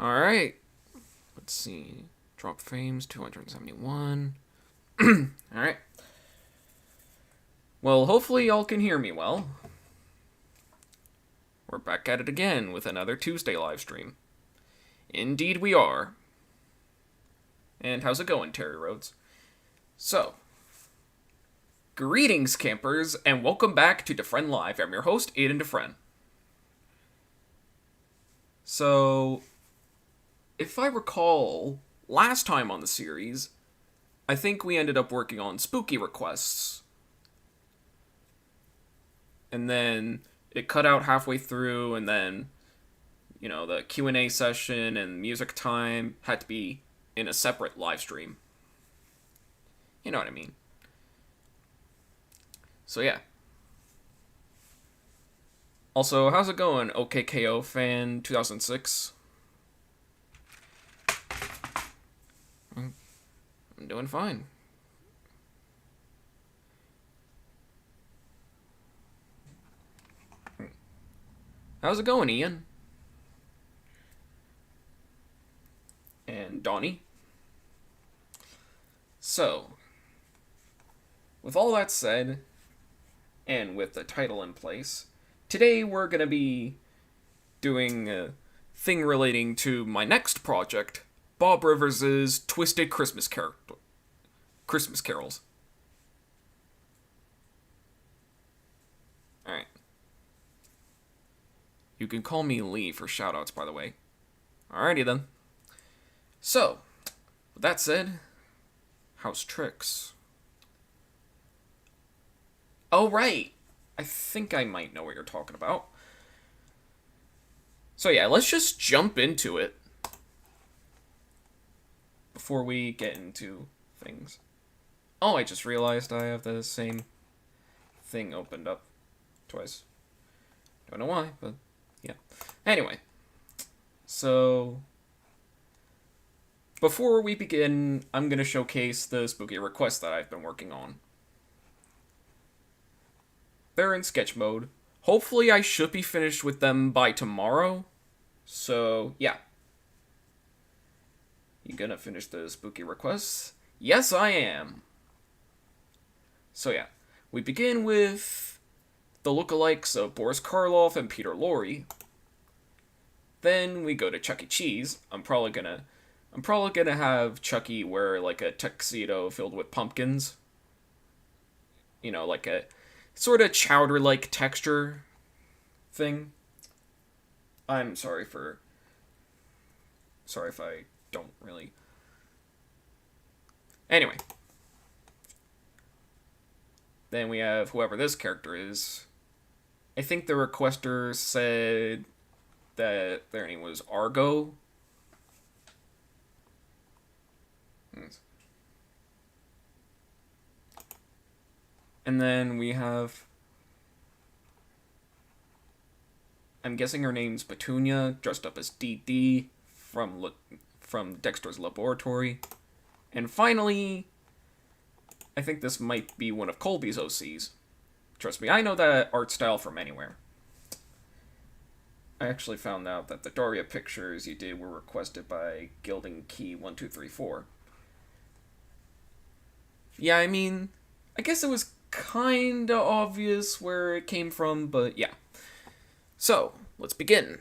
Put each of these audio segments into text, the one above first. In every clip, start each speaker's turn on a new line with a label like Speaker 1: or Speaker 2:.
Speaker 1: Alright. Let's see. Drop frames, 271. Alright. Well, hopefully y'all can hear me well. We're back at it again with another Tuesday live stream. Indeed we are. And how's it going, Terry Rhodes? So, greetings, campers, and welcome back to DeFrehn Live. I'm your host, Aidan DeFrehn. So, if I recall, last time on the series, I think we ended up working on spooky requests. And then it cut out halfway through, and then, the Q&A session and music time had to be in a separate live stream. You know what I mean. So yeah. Also, how's it going, OKKO fan 2006? I'm doing fine. How's it going, Ian? And Donnie? So, with all that said, and with the title in place, today we're going to be doing a thing relating to my next project, Bob Rivers' Twisted Christmas Carols. Alright. You can call me Lee for shoutouts, by the way. Alrighty then. So, with that said, how's tricks? Oh, right! I think I might know what you're talking about. So yeah, let's just jump into it before we get into things. Oh, I just realized I have the same thing opened up twice. Don't know why, but yeah. Anyway, so before we begin, I'm going to showcase the spooky requests that I've been working on. They're in sketch mode. Hopefully I should be finished with them by tomorrow. So, yeah. You gonna finish the spooky requests? Yes, I am. So, yeah. We begin with the lookalikes of Boris Karloff and Peter Lorre. Then we go to Chuck E. Cheese. I'm probably gonna have Chucky wear like a tuxedo filled with pumpkins. Like a sort of chowder-like texture thing. I'm sorry if I don't really. Anyway. Then we have whoever this character is. I think the requester said that their name was Argo. And then we have, I'm guessing her name's Petunia, dressed up as Dee Dee from Dexter's Laboratory. And finally, I think this might be one of Colby's OCs. Trust me, I know that art style from anywhere. I actually found out that the Daria pictures you did were requested by Gilding Key 1234. Yeah, I mean, I guess it was kinda obvious where it came from, but yeah. So, let's begin.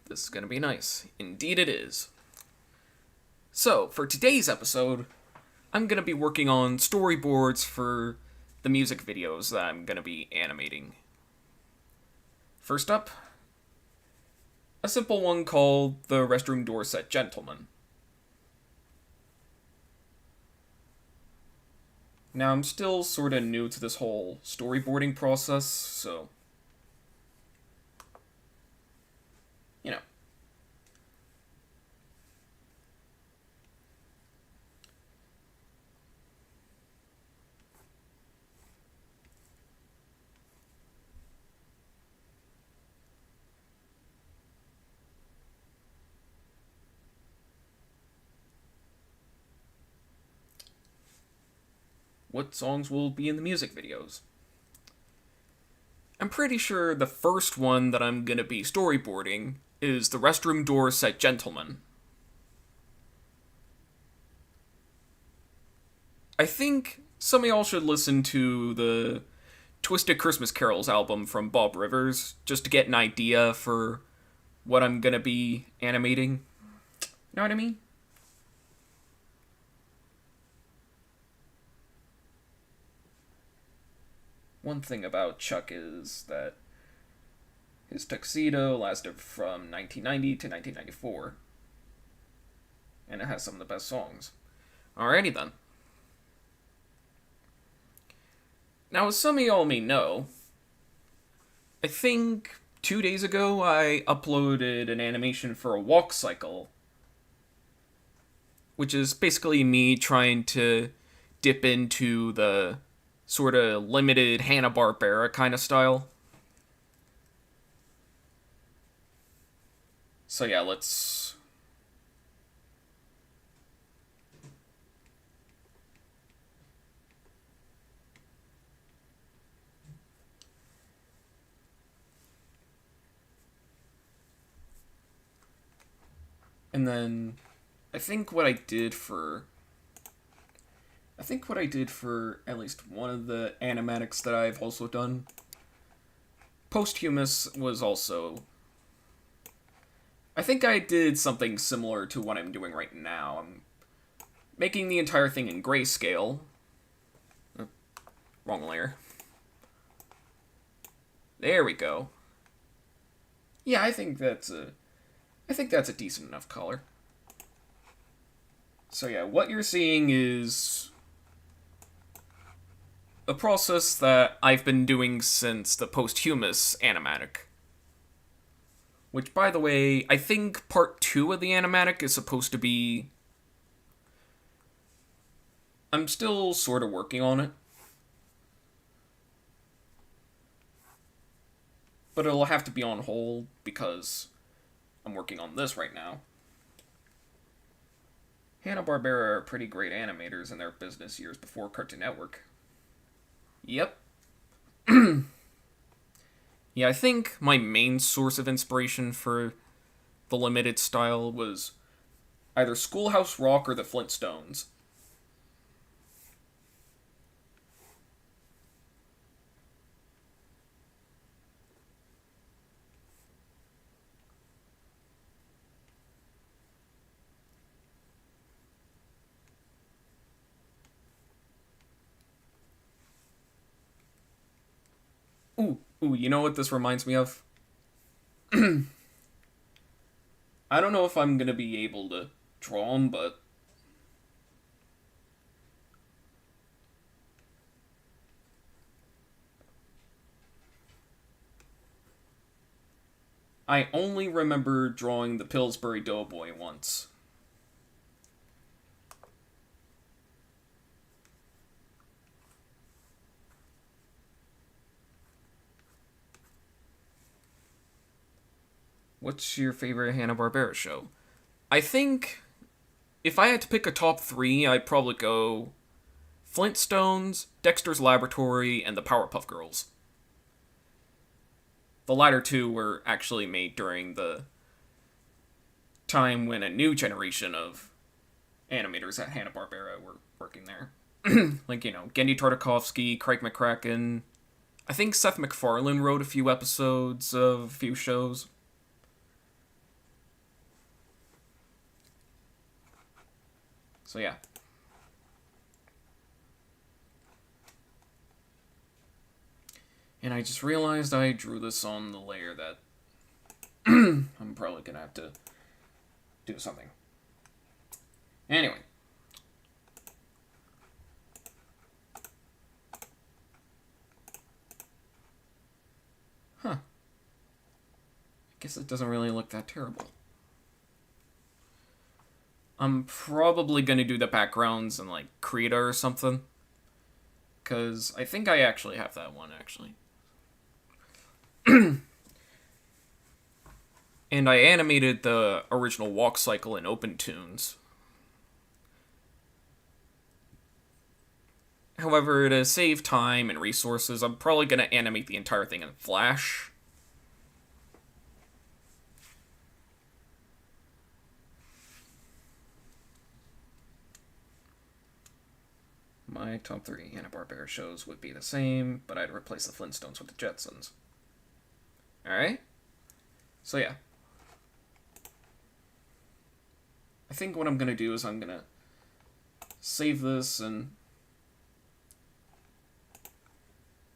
Speaker 1: This is gonna be nice. Indeed it is. So, for today's episode, I'm gonna be working on storyboards for the music videos that I'm gonna be animating. First up, a simple one called The Restroom Door Set Gentleman. Now, I'm still sort of new to this whole storyboarding process, so, what songs will be in the music videos? I'm pretty sure the first one that I'm gonna be storyboarding is the restroom door set gentleman. I think some of y'all should listen to the Twisted Christmas Carols album from Bob Rivers just to get an idea for what I'm gonna be animating. Know what I mean? One thing about Chuck is that his tuxedo lasted from 1990 to 1994, and it has some of the best songs. Alrighty then. Now, as some of y'all may know, I think 2 days ago I uploaded an animation for a walk cycle, which is basically me trying to dip into the sort of limited Hanna-Barbera kind of style. So yeah, let's... And then I think what I did for at least one of the animatics that I've also done, Posthumous, was also... I think I did something similar to what I'm doing right now. I'm making the entire thing in grayscale. Wrong layer. There we go. Yeah, I think that's a decent enough color. So yeah, what you're seeing is a process that I've been doing since the Posthumous animatic. Which, by the way, I think part 2 of the animatic is supposed to be... I'm still sort of working on it. But it'll have to be on hold because I'm working on this right now. Hanna-Barbera are pretty great animators in their business years before Cartoon Network. Yep. Yeah, I think my main source of inspiration for the limited style was either Schoolhouse Rock or the Flintstones. Ooh, you know what this reminds me of? I don't know if I'm gonna be able to draw them, but... I only remember drawing the Pillsbury Doughboy once. What's your favorite Hanna-Barbera show? I think if I had to pick a top 3, I'd probably go Flintstones, Dexter's Laboratory, and the Powerpuff Girls. The latter two were actually made during the time when a new generation of animators at Hanna-Barbera were working there. Like, Gendy Tartakovsky, Craig McCracken. I think Seth MacFarlane wrote a few episodes of a few shows. So yeah. And I just realized I drew this on the layer that I'm probably gonna have to do something. Anyway. Huh. I guess it doesn't really look that terrible. I'm probably gonna do the backgrounds in, like, Krita or something. Because I think I actually have that one, actually. And I animated the original walk cycle in OpenTunes. However, to save time and resources, I'm probably going to animate the entire thing in Flash. My top 3 Hanna-Barbera shows would be the same, but I'd replace the Flintstones with the Jetsons. Alright? So yeah. I think what I'm going to do is I'm going to save this and...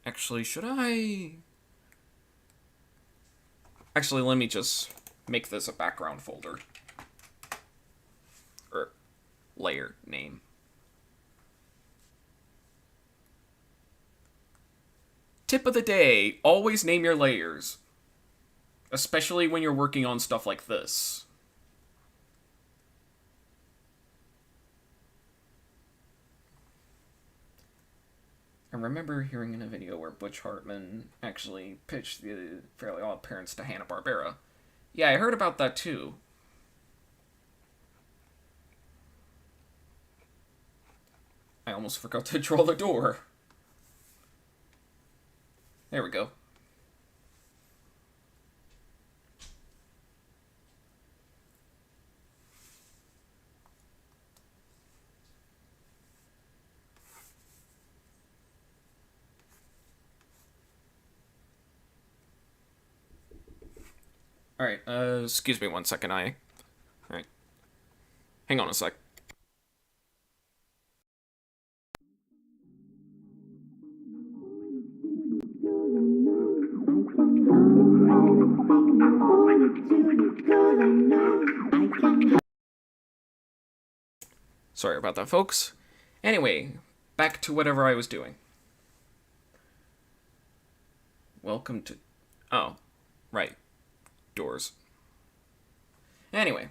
Speaker 1: Actually, should I... Actually, let me just make this a background folder. Or layer name. Tip of the day, always name your layers. Especially when you're working on stuff like this. I remember hearing in a video where Butch Hartman actually pitched the Fairly Odd Parents to Hanna-Barbera. Yeah, I heard about that too. I almost forgot to draw the door. There we go. Alright, excuse me 1 second, Alright. Hang on a sec. Sorry about that, folks. Anyway, back to whatever I was doing. Welcome to... Oh, right. Doors. Anyway.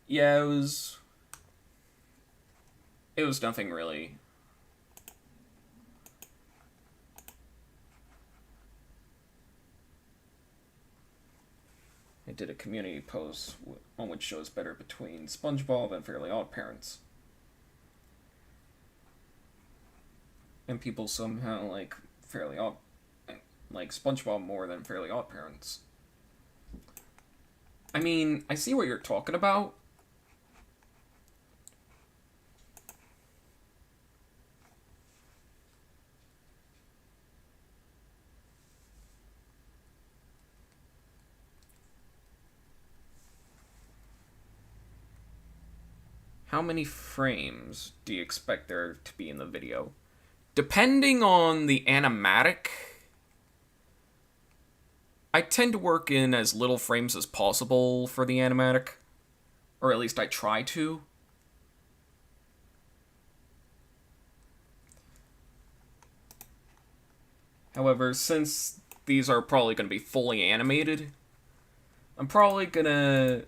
Speaker 1: Yeah, it was nothing really. I did a community post on which shows better between SpongeBob and Fairly Odd Parents. And people somehow like SpongeBob more than Fairly Odd Parents. I mean, I see what you're talking about. How many frames do you expect there to be in the video? Depending on the animatic, I tend to work in as little frames as possible for the animatic. Or at least I try to. However, since these are probably going to be fully animated, I'm probably going to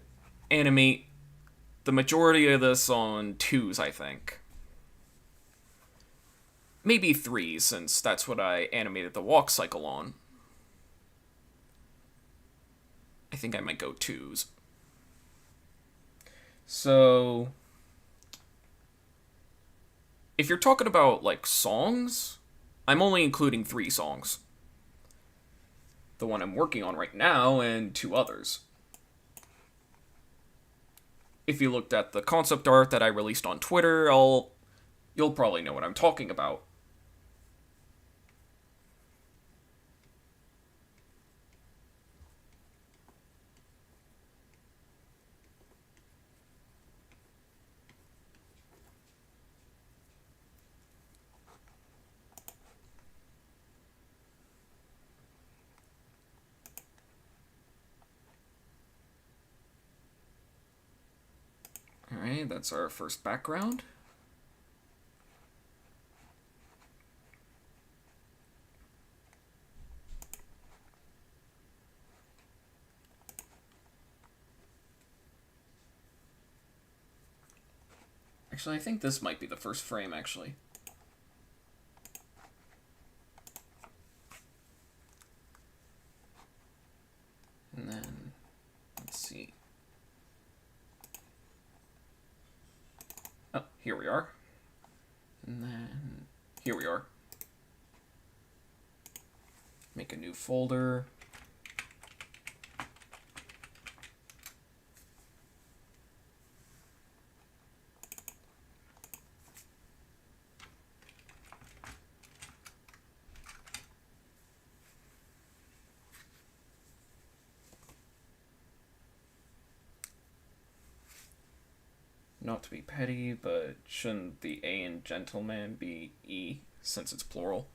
Speaker 1: animate the majority of this on 2s, I think. Maybe 3s, since that's what I animated the walk cycle on. I think I might go 2s. So, if you're talking about, like, songs, I'm only including 3 songs. The one I'm working on right now, and 2 others. If you looked at the concept art that I released on Twitter, you'll probably know what I'm talking about. Alright, that's our first background. Actually, I think this might be the first frame, actually. And then, let's see. here we are. And then here we are. Make a new folder. Not to be petty, but shouldn't the A in gentleman be E, since it's plural?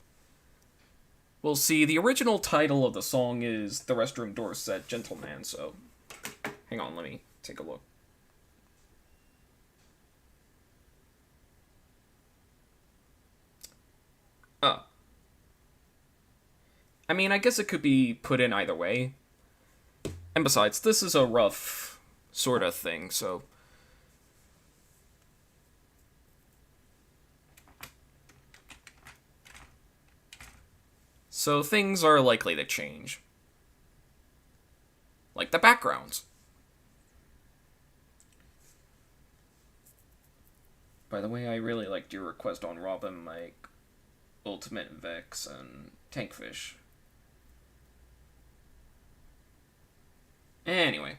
Speaker 1: Well, see, the original title of the song is The Restroom Door Said Gentleman, so... Hang on, let me take a look. Oh. I mean, I guess it could be put in either way. And besides, this is a rough sort of thing, so... So things are likely to change. Like the backgrounds. By the way, I really liked your request on Robin, like Ultimate Vex and Tankfish. Anyway.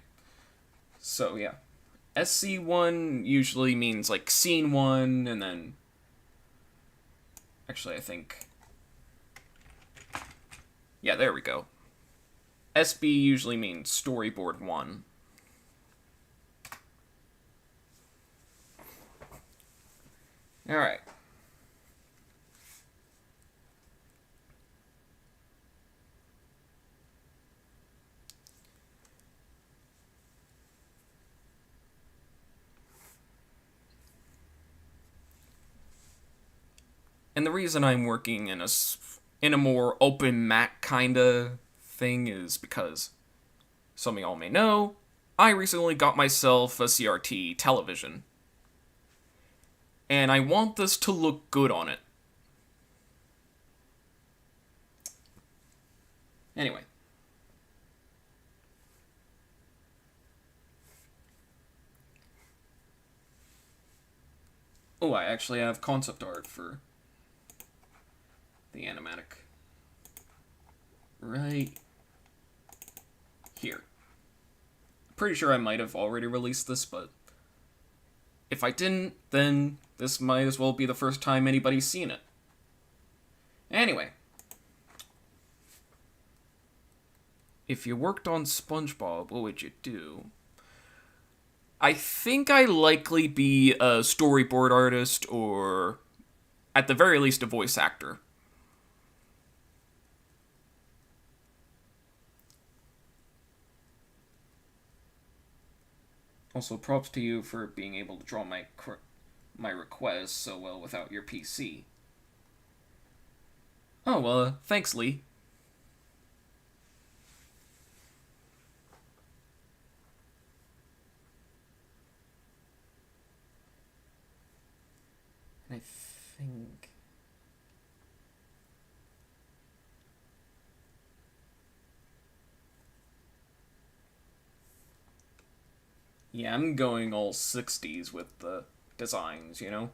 Speaker 1: So yeah. SC1 usually means like scene 1, and then... Actually, I think... Yeah, there we go. SB usually means storyboard 1. Alright. And the reason I'm working in a more open Mac kinda thing is because, some of y'all may know, I recently got myself a CRT television. And I want this to look good on it. Anyway. Oh, I actually have concept art for the animatic. Right here. Pretty sure I might have already released this, but if I didn't, then this might as well be the first time anybody's seen it. Anyway. If you worked on SpongeBob, what would you do? I think I'd likely be a storyboard artist, or at the very least a voice actor. Also, props to you for being able to draw my requests so well without your PC. Oh, thanks, Lee. I think... Yeah, I'm going all 60s with the designs, you know?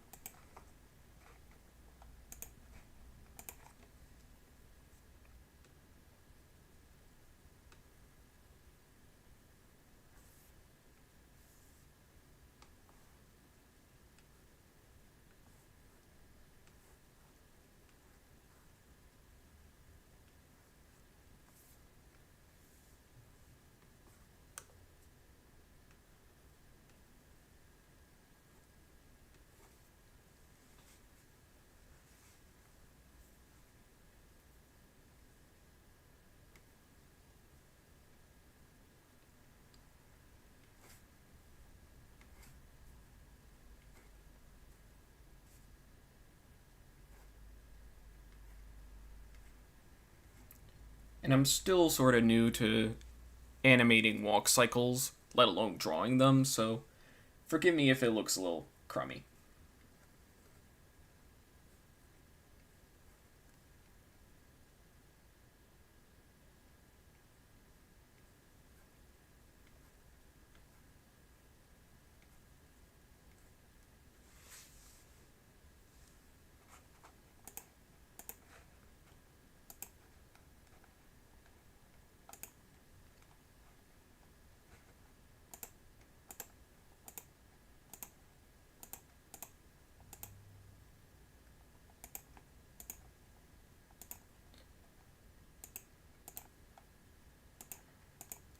Speaker 1: And I'm still sort of new to animating walk cycles, let alone drawing them, so forgive me if it looks a little crummy.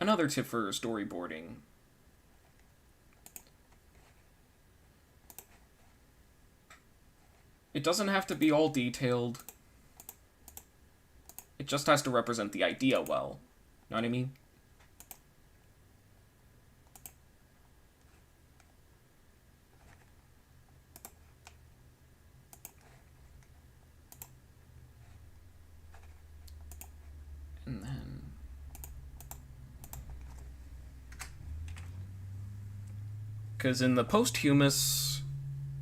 Speaker 1: another tip for storyboarding. It doesn't have to be all detailed. It just has to represent the idea well. Know what I mean? And then... because in the posthumous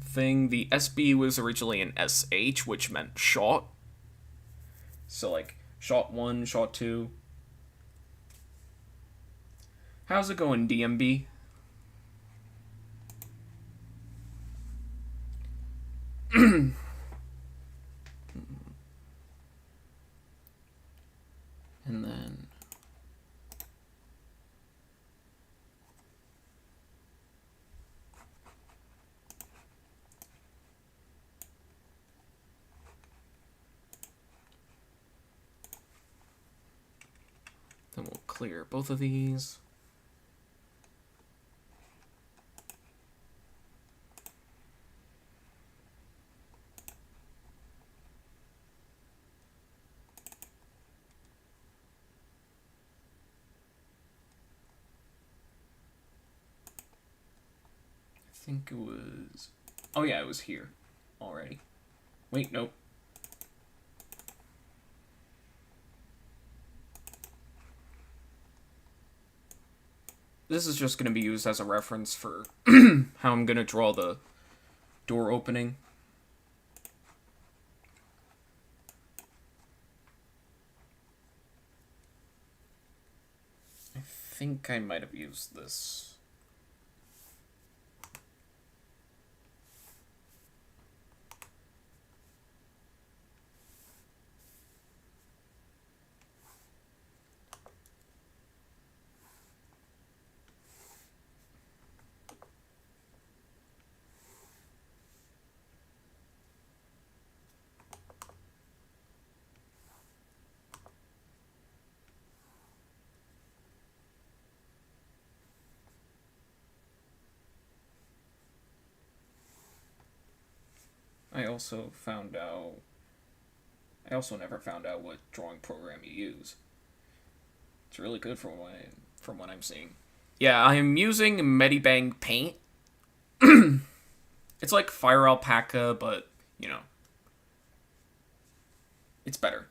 Speaker 1: thing, the SB was originally an SH, which meant shot. So, like, shot 1, shot 2. How's it going, DMB? And then... then we'll clear both of these. I think it was... oh yeah, it was here already. Wait, nope. This is just going to be used as a reference for how I'm going to draw the door opening. I think I might have used this. I also never found out what drawing program you use. It's really good from what I'm seeing. Yeah, I'm using Medibang Paint. It's like Fire Alpaca, but, you know, it's better.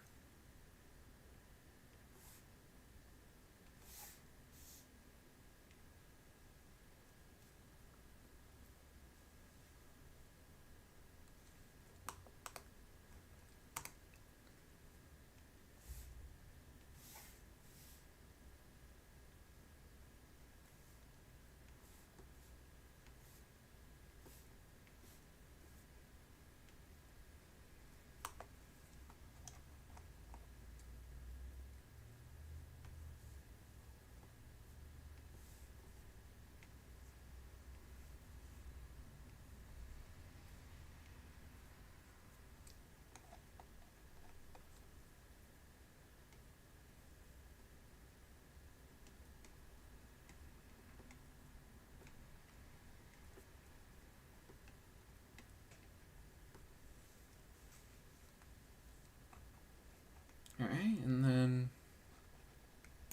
Speaker 1: Alright, and then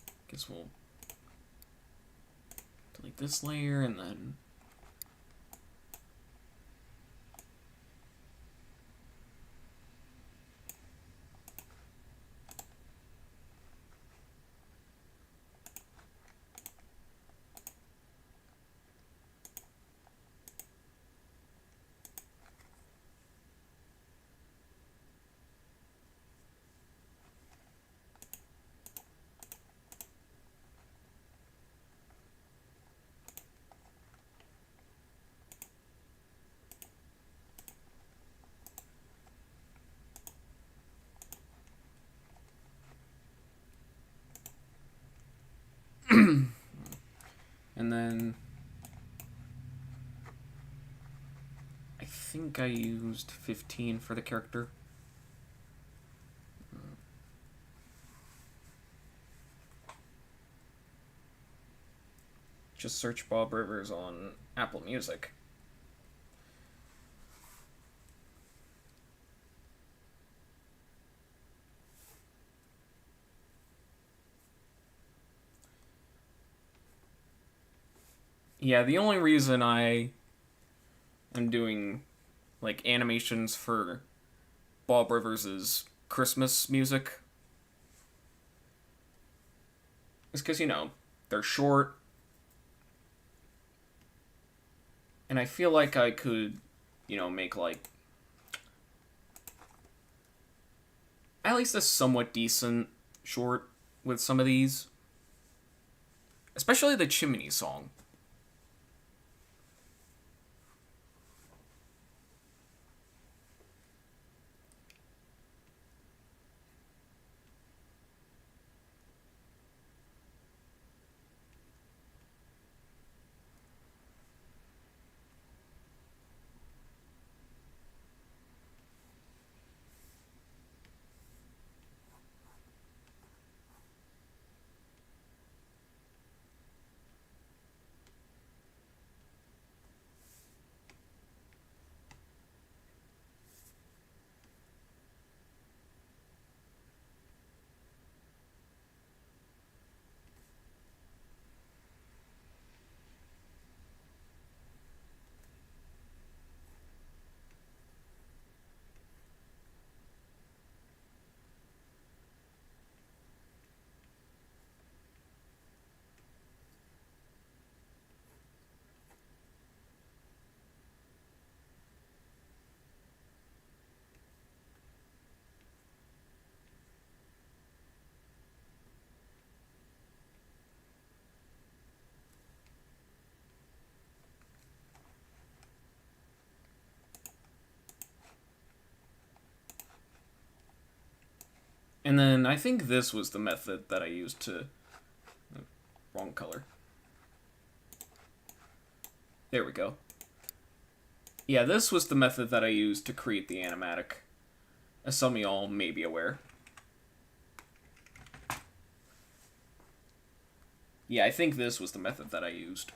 Speaker 1: I guess we'll delete this layer and then and then I think I used 15 for the character. Just search Bob Rivers on Apple Music. Yeah, the only reason I am doing like animations for Bob Rivers' Christmas music is because, they're short, and I feel like I could, make like at least a somewhat decent short with some of these. Especially the Chimney song. And then I think this was the method that I used to... Wrong color. There we go. Yeah, this was the method that I used to create the animatic, as some of y'all may be aware. Yeah, I think this was the method that I used.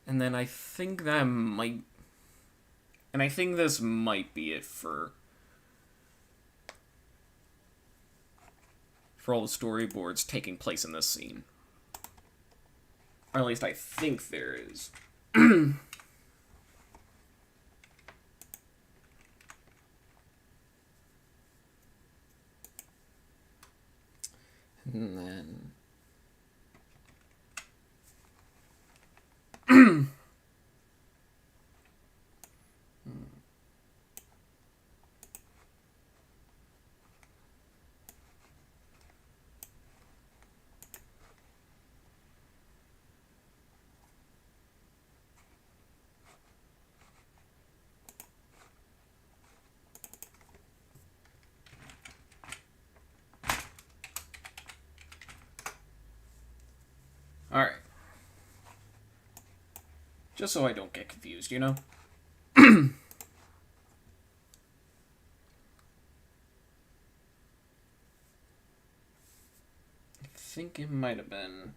Speaker 1: And then I think that might... And I think this might be it for all the storyboards taking place in this scene. Or at least I think there is. And then... Alright. Just so I don't get confused, I think it might have been...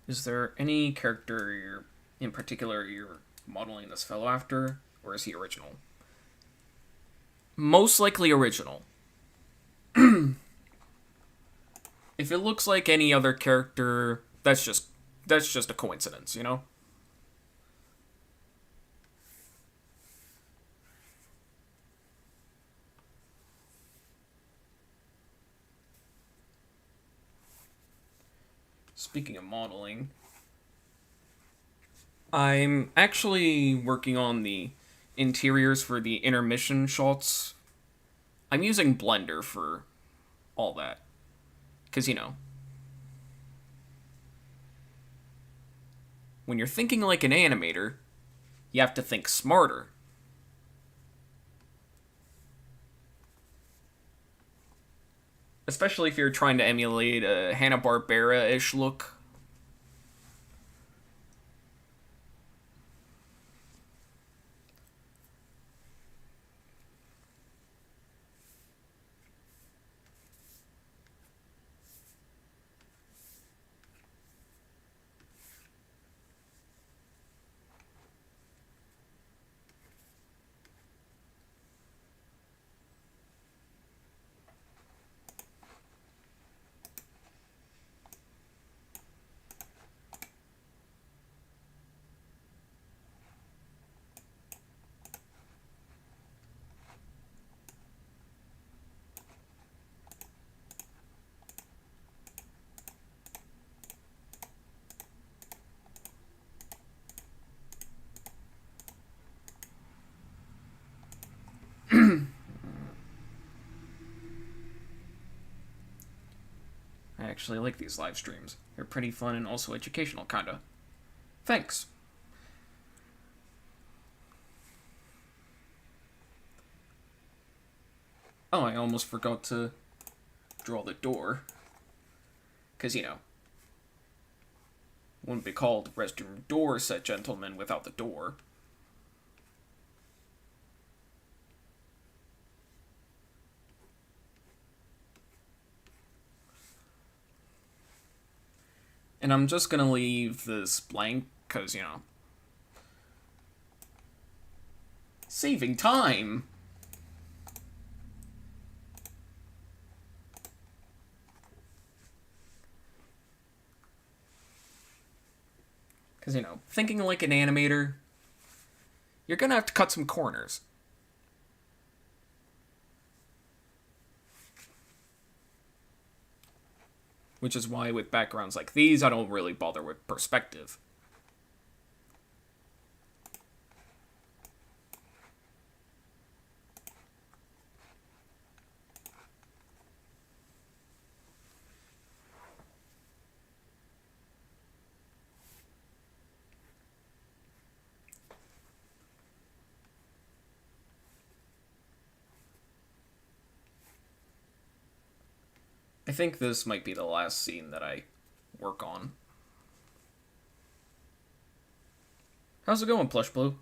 Speaker 1: Is there any character in particular you're modeling this fellow after, or is he original? Most likely original. If it looks like any other character, that's just a coincidence, Speaking of modeling, I'm actually working on the interiors for the intermission shots. I'm using Blender for all that. Because, when you're thinking like an animator, you have to think smarter. especially if you're trying to emulate a Hanna-Barbera-ish look. I actually like these live streams. They're pretty fun and also educational, kinda. Thanks. Oh, I almost forgot to draw the door. Because, wouldn't be called restroom door set gentleman without the door. And I'm just gonna leave this blank, because, saving time! Because, thinking like an animator, you're gonna have to cut some corners. Which is why with backgrounds like these, I don't really bother with perspective. I think this might be the last scene that I work on. How's it going, Plush Blue?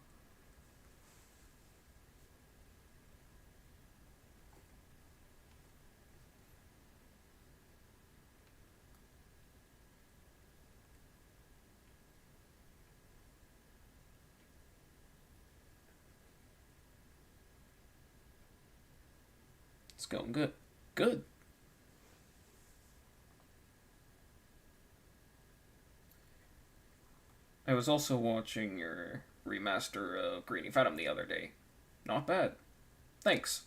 Speaker 1: It's going good. Good. I was also watching your remaster of Greeny Phantom the other day. Not bad. Thanks.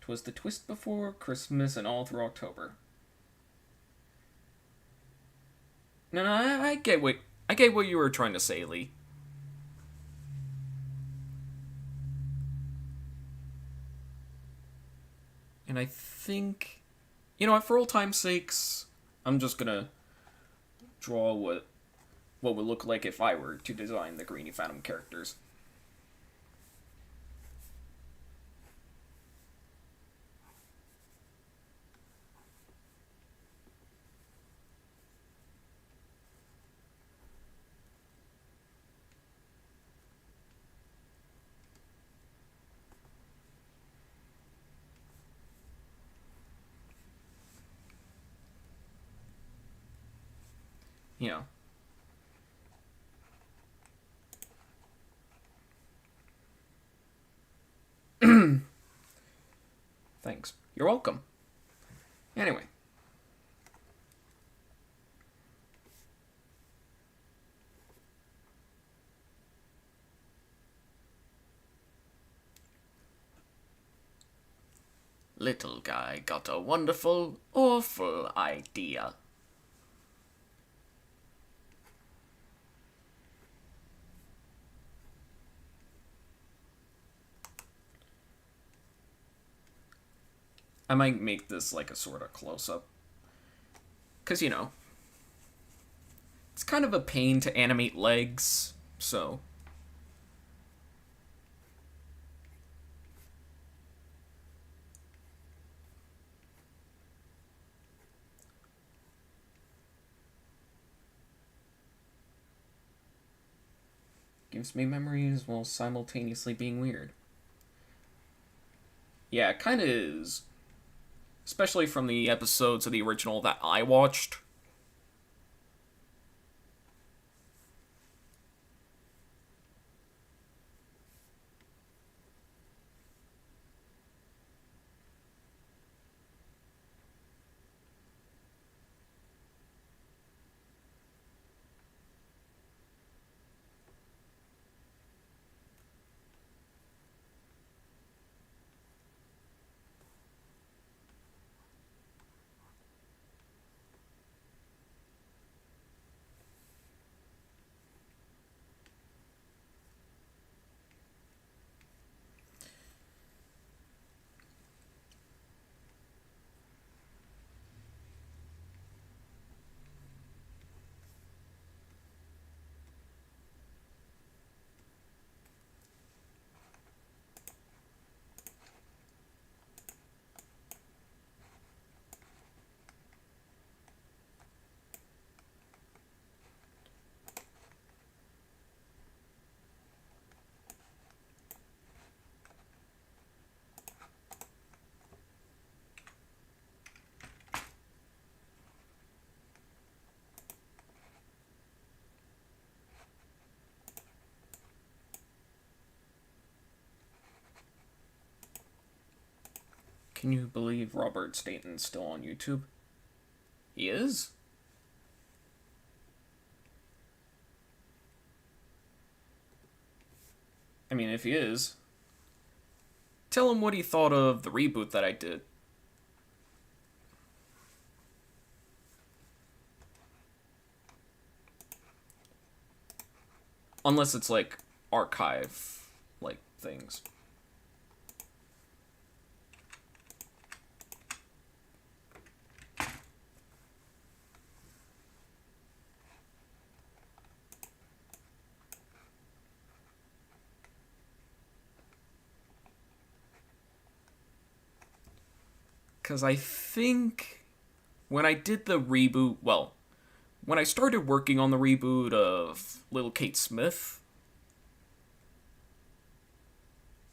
Speaker 1: 'Twas the twist before Christmas and all through October. No, I get what you were trying to say, Lee. And I think, for old time's sakes, I'm just gonna draw what would look like if I were to design the Greeny Phantom characters. You know. Thanks. You're welcome. Anyway. Little guy got a wonderful, awful idea. I might make this like a sort of close-up. Because, it's kind of a pain to animate legs, so... Gives me memories while simultaneously being weird. Yeah, it kind of is. Especially from the episodes of the original that I watched. Can you believe Robert Staten's still on YouTube? He is? I mean, if he is, tell him what he thought of the reboot that I did. Unless it's like archive, like, things. Because I think when I did the reboot, well, when I started working on the reboot of Little Kate Smith,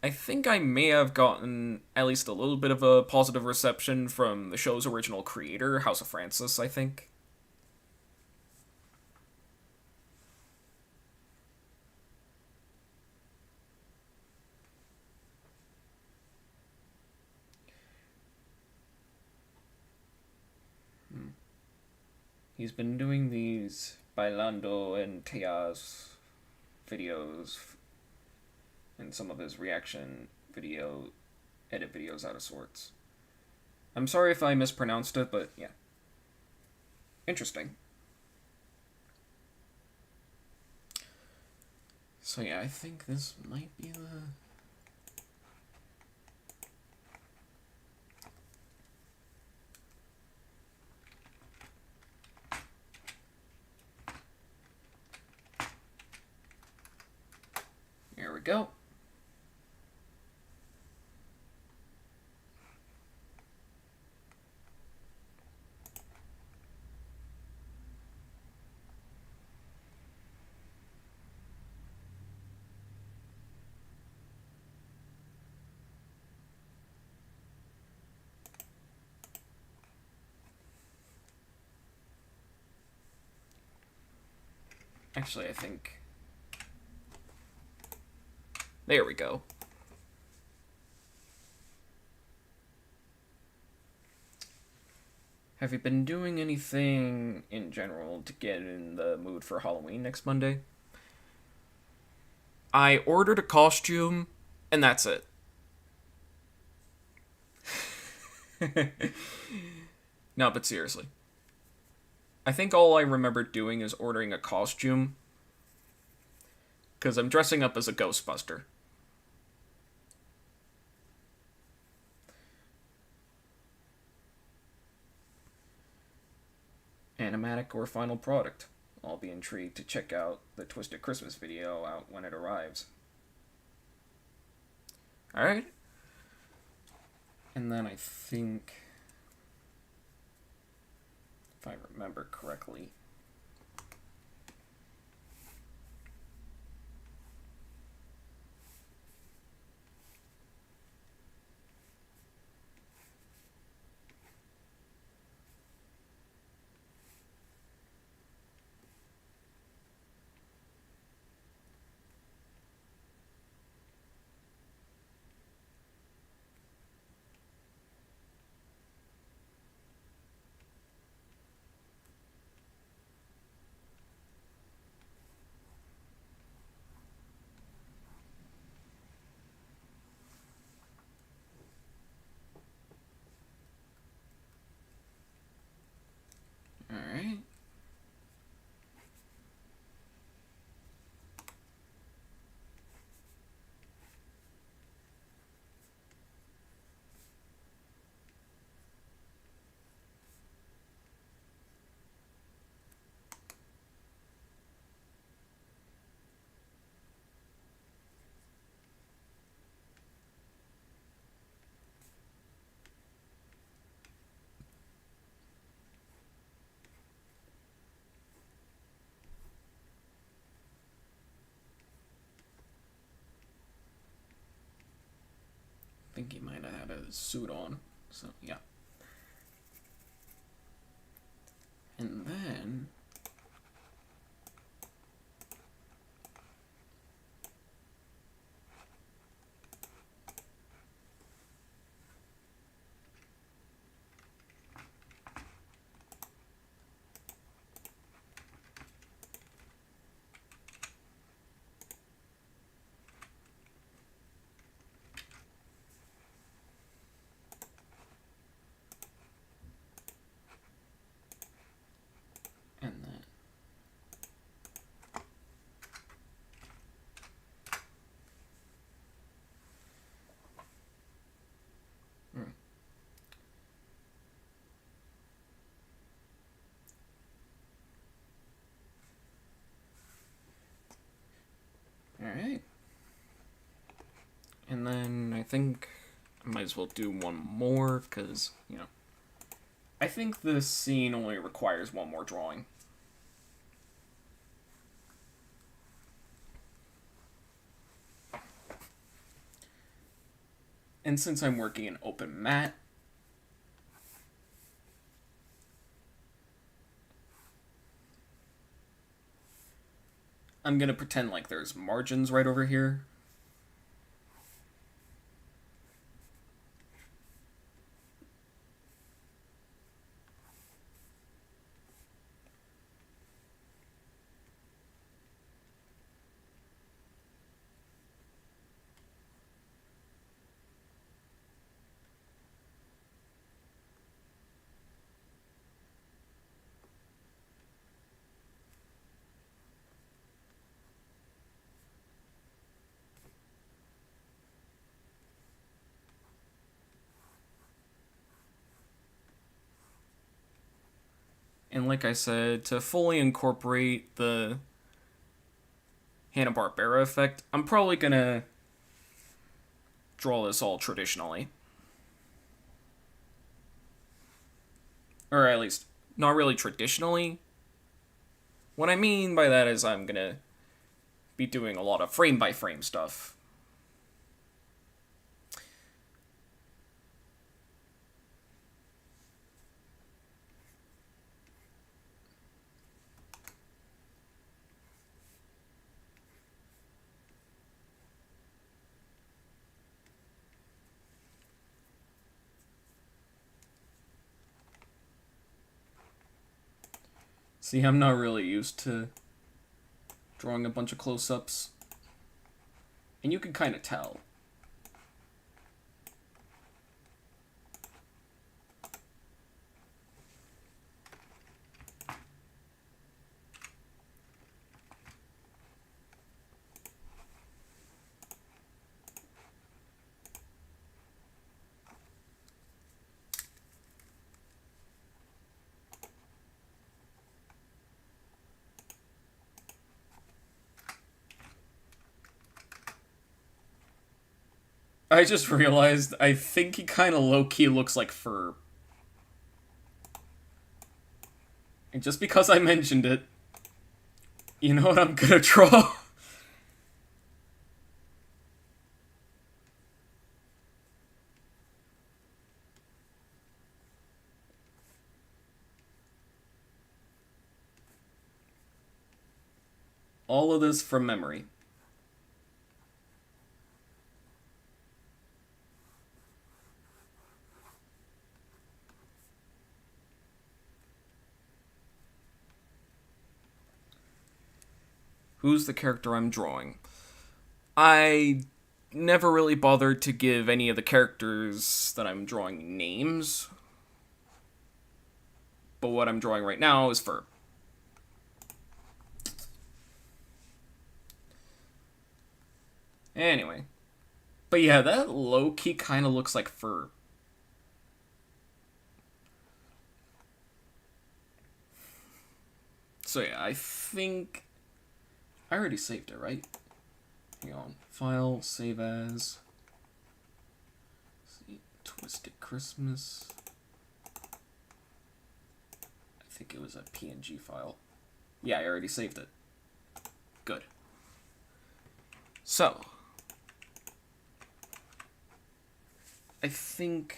Speaker 1: I think I may have gotten at least a little bit of a positive reception from the show's original creator, House of Francis, I think. He's been doing these Bailando and Tejas videos and some of his reaction edit videos out of sorts. I'm sorry if I mispronounced it, but yeah. Interesting. So yeah, I think this might be the... Here we go. Actually, I think... There we go. Have you been doing anything in general to get in the mood for Halloween next Monday? I ordered a costume, and that's it. No, but seriously. I think all I remember doing is ordering a costume, because I'm dressing up as a Ghostbuster. Animatic or final product. I'll be intrigued to check out the Twisted Christmas video out when it arrives. Alright. And then I think, if I remember correctly, think he might have had a suit on. So, yeah. And then... and then... Alright. And then I think I might as well do one more, because, you know, I think this scene only requires one more drawing. And since I'm working in open matte, I'm gonna pretend like there's margins right over here. And like I said, to fully incorporate the Hanna-Barbera effect, I'm probably gonna draw this all traditionally. Or at least, not really traditionally. What I mean by that is I'm gonna be doing a lot of frame-by-frame stuff. See, I'm not really used to drawing a bunch of close-ups. And you can kind of tell. I just realized, I think he kind of low-key looks like fur. And just because I mentioned it, you know what I'm gonna draw? All of this from memory. Who's the character I'm drawing? I never really bothered to give any of the characters that I'm drawing names. But what I'm drawing right now is fur. Anyway. But yeah, that low-key kind of looks like fur. So yeah, I think... I already saved it, right? Hang on. File, save as... Let's see, Twisted Christmas... I think it was a PNG file. Yeah, I already saved it. Good. So... I think...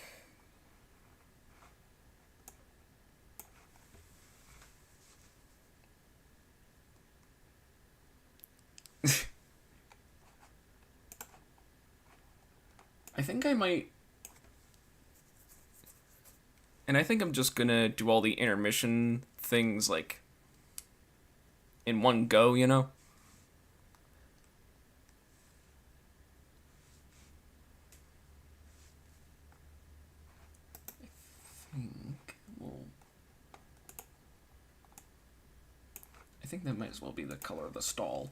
Speaker 1: I think I might... And I think I'm just gonna do all the intermission things, like, in one go, you know? I think that might as well be the color of the stall.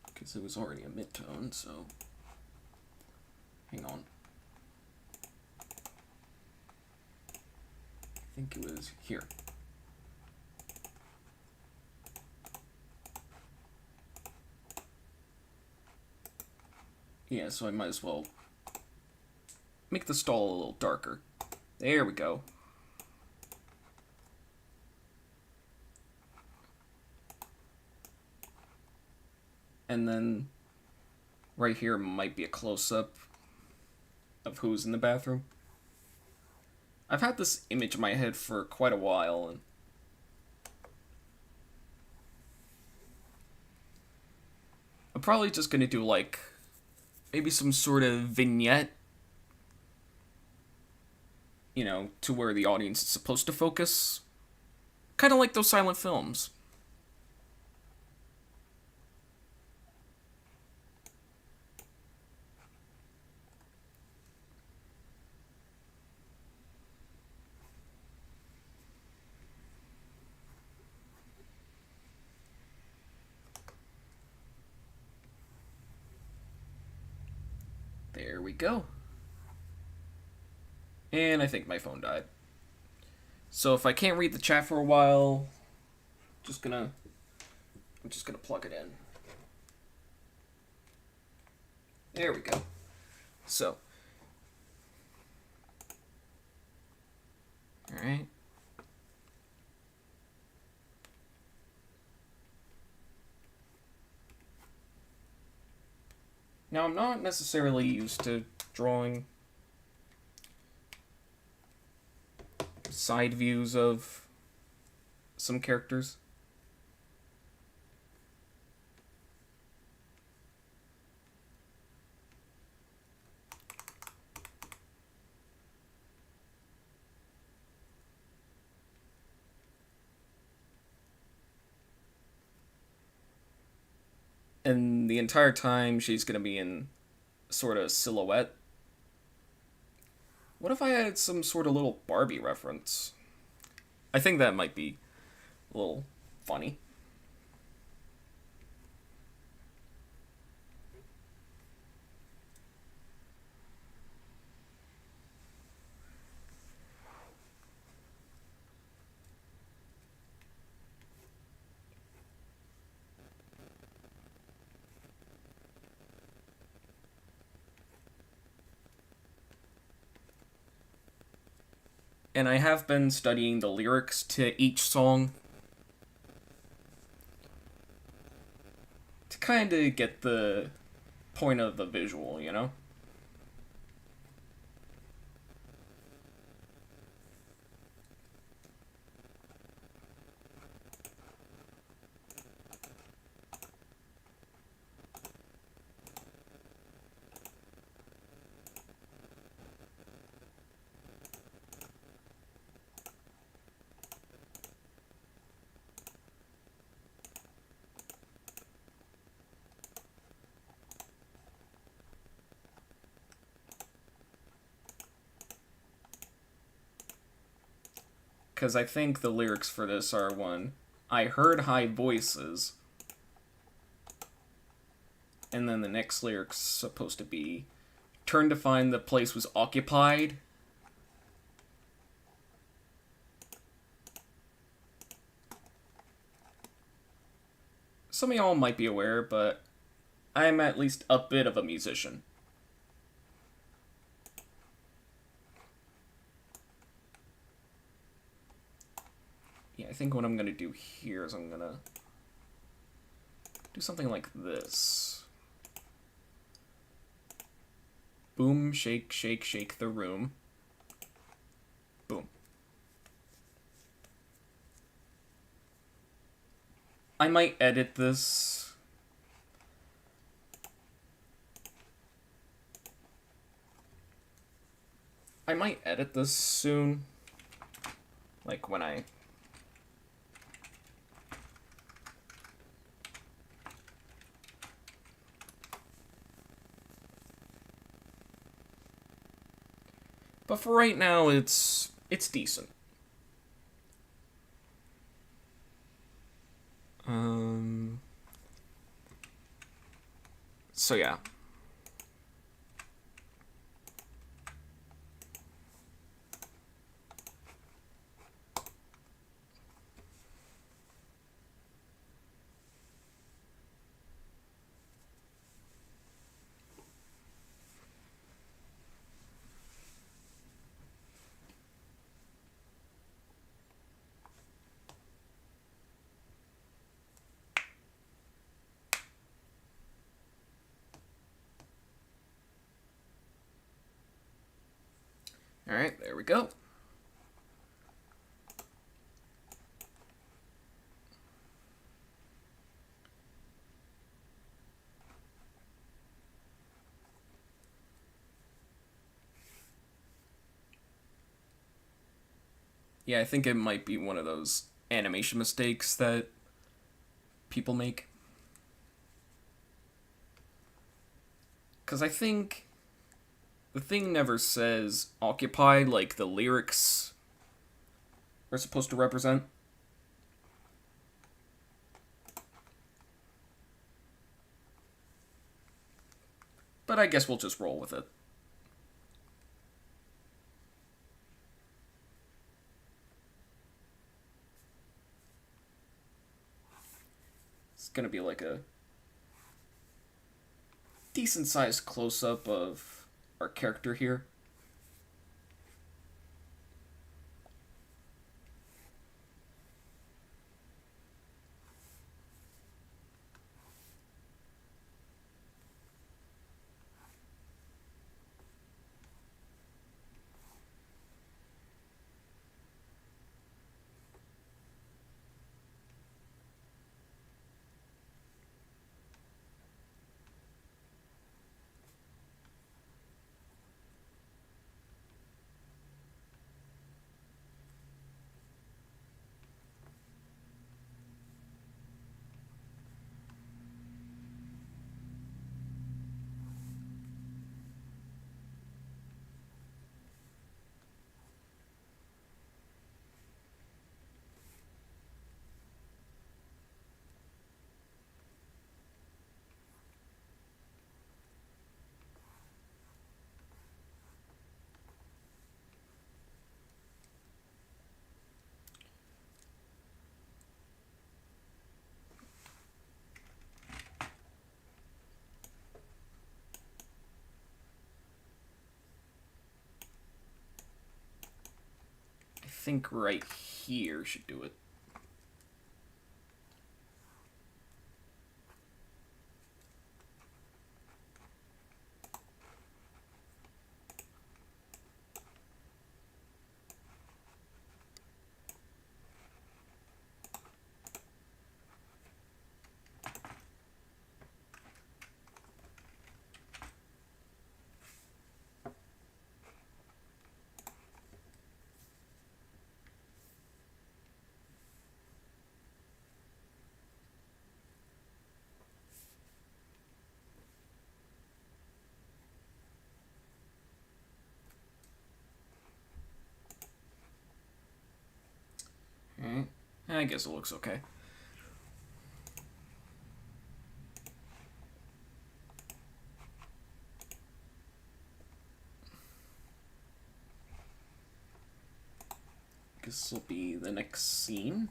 Speaker 1: Because it was already a mid-tone, so... Hang on. I think it was here. Yeah, so I might as well make the stall a little darker. There we go. And then right here might be a close-up of who's in the bathroom. I've had this image in my head for quite a while, and I'm probably just gonna do, like, maybe some sort of vignette, you know, to where the audience is supposed to focus. Kind of like those silent films. There we go. And I think my phone died. So if I can't read the chat for a while, I'm just gonna plug it in. There we go. So. Alright. Now, I'm not necessarily used to drawing side views of some characters. And the entire time she's going to be in sort of silhouette. What if I had some sort of little Barbie reference? I think that might be a little funny. And I have been studying the lyrics to each song to kind of get the point of the visual, you know? Because I think the lyrics for this are one, I heard high voices. And then the next lyric's supposed to be, turned to find the place was occupied. Some of y'all might be aware, but I'm at least a bit of a musician. Yeah, I think what I'm gonna do here is I'm gonna do something like this. Boom, shake, shake, shake the room. Boom. I might edit this. I might edit this soon. Like when I... But for right now, it's decent. So yeah. Alright, there we go. Yeah, I think it might be one of those animation mistakes that people make. Because I think the thing never says occupy like the lyrics are supposed to represent. But I guess we'll just roll with it. It's gonna be like a decent sized close up of our character here. I think right here should do it. Alright. I guess it looks okay. This will be the next scene.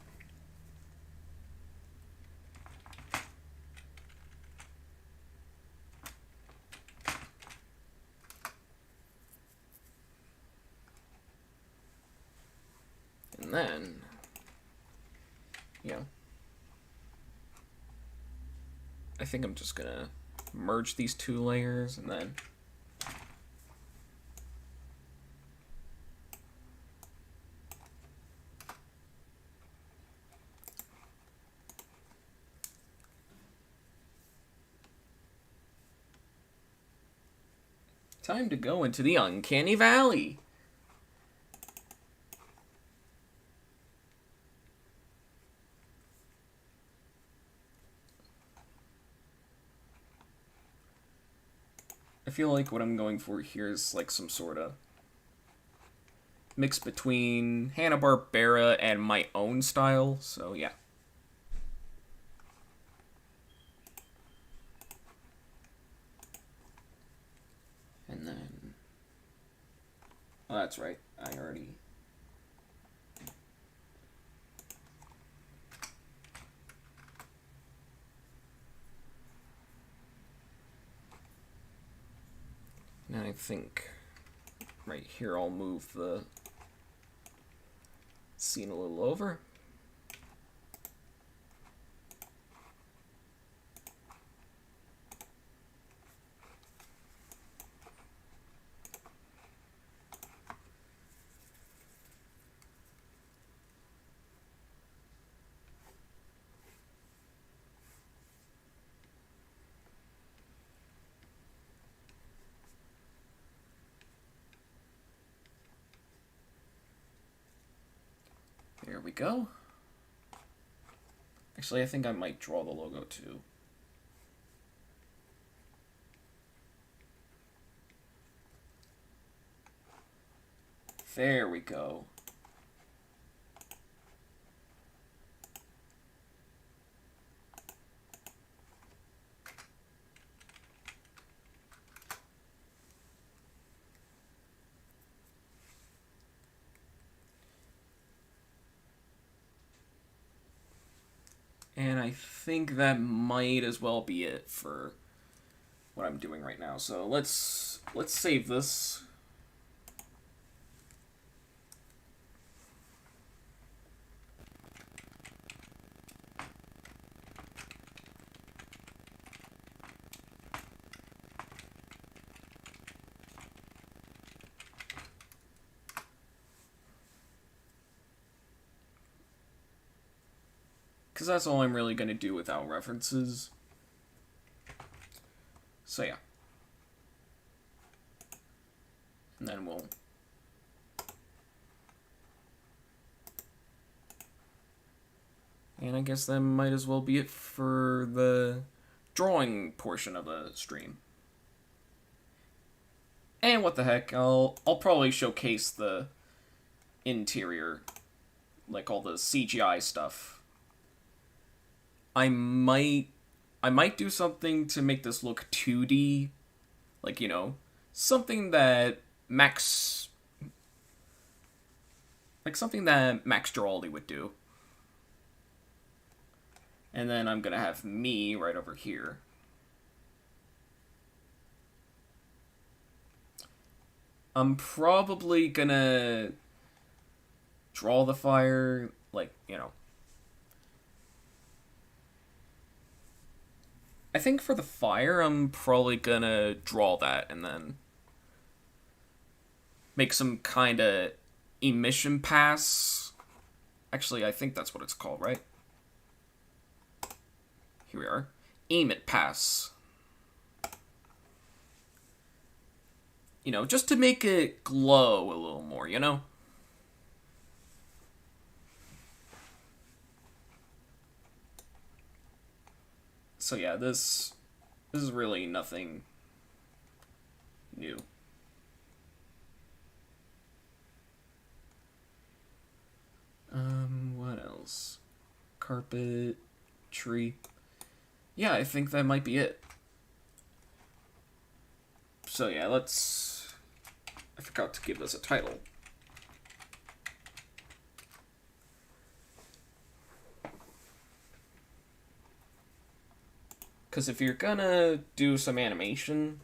Speaker 1: And then, you know, I think I'm just gonna merge these two layers and then time to go into the uncanny valley. I feel like what I'm going for here is like some sort of mix between Hanna-Barbera and my own style, so yeah. And then... oh, that's right. I already... and I think right here I'll move the scene a little over. There we go. Actually, I think I might draw the logo too. There we go. And I think that might as well be it for what I'm doing right now. So let's save this. Because that's all I'm really going to do without references. So yeah. And then we'll... and I guess that might as well be it for the drawing portion of the stream. And what the heck, I'll probably showcase the interior, like all the CGI stuff. I might do something to make this look 2D, like, you know, something that Max Giraldi would do. And then I'm gonna have me right over here. I'm probably gonna draw the fire, like, you know. I think for the fire, I'm probably gonna draw that and then make some kind of emission pass. Actually, I think that's what it's called, right? Here we are. Emit pass. You know, just to make it glow a little more, you know? So yeah, this is really nothing new. What else? Carpet, tree. Yeah, I think that might be it. So yeah, I forgot to give this a title. Because if you're gonna do some animation,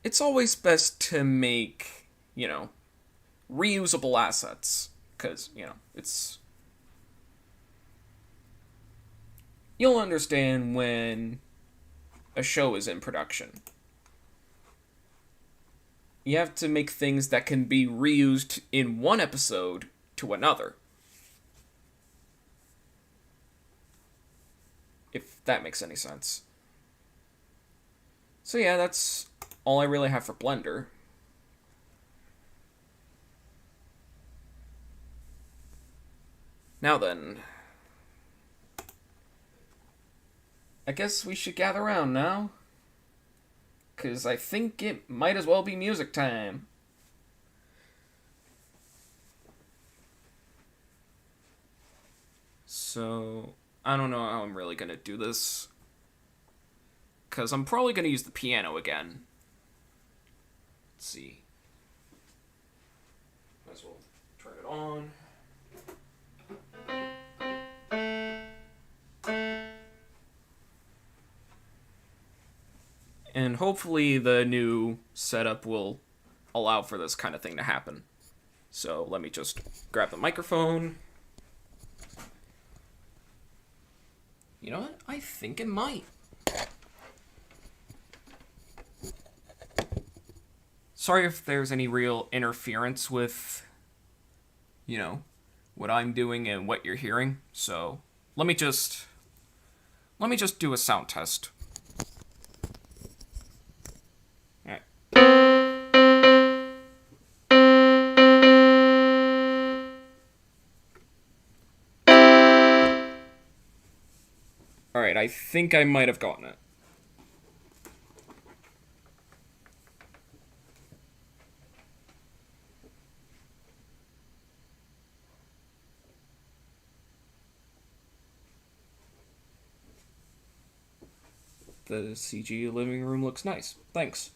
Speaker 1: it's always best to make, you know, reusable assets. Because, you know, it's... you'll understand when a show is in production. You have to make things that can be reused in one episode to another. If that makes any sense. So yeah, that's all I really have for Blender. Now then, I guess we should gather around now. 'Cause I think it might as well be music time. So, I don't know how I'm really gonna do this. 'Cause I'm probably gonna use the piano again. Let's see. Might as well turn it on. And hopefully the new setup will allow for this kind of thing to happen. So let me just grab the microphone. You know what? I think it might. Sorry if there's any real interference with, what I'm doing and what you're hearing. So let me just do a sound test. Alright, I think I might have gotten it. The CG living room looks nice. Thanks.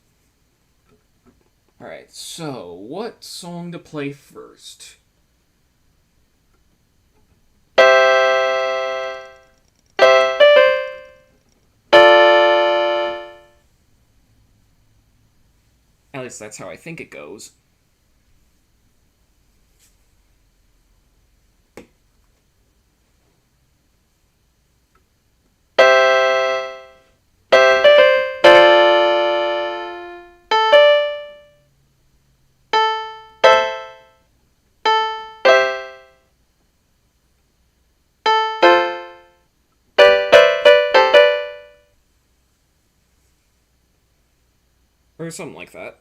Speaker 1: Alright, so what song to play first? At least that's how I think it goes. Or something like that.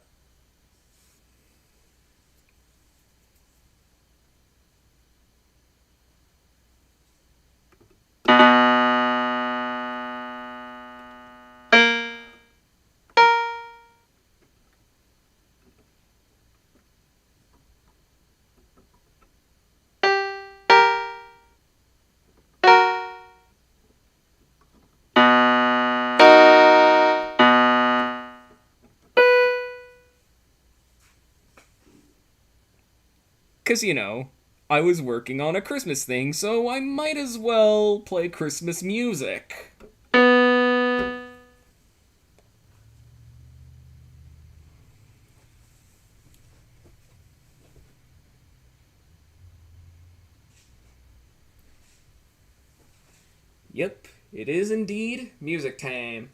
Speaker 1: Because, I was working on a Christmas thing, so I might as well play Christmas music. Yep, it is indeed music time.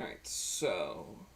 Speaker 1: Alright, so...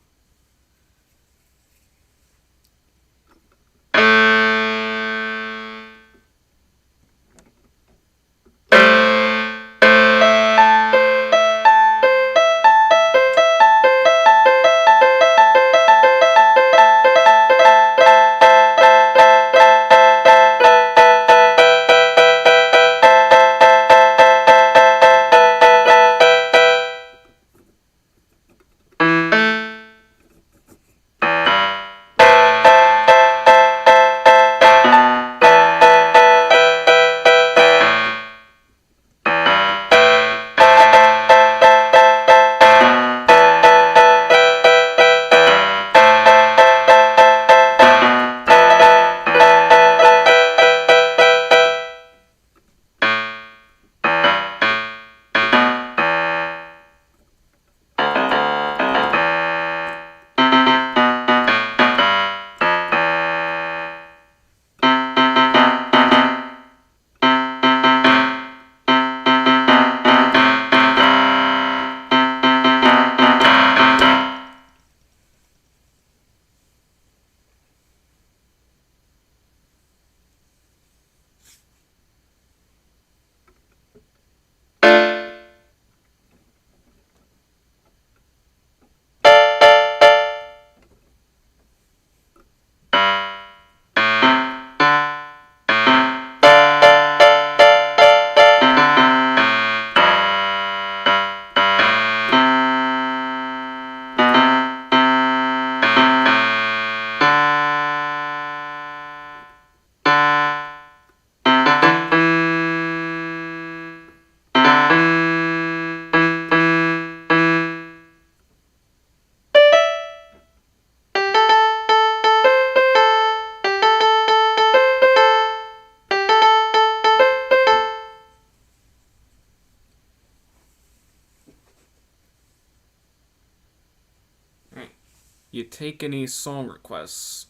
Speaker 1: You take any song requests?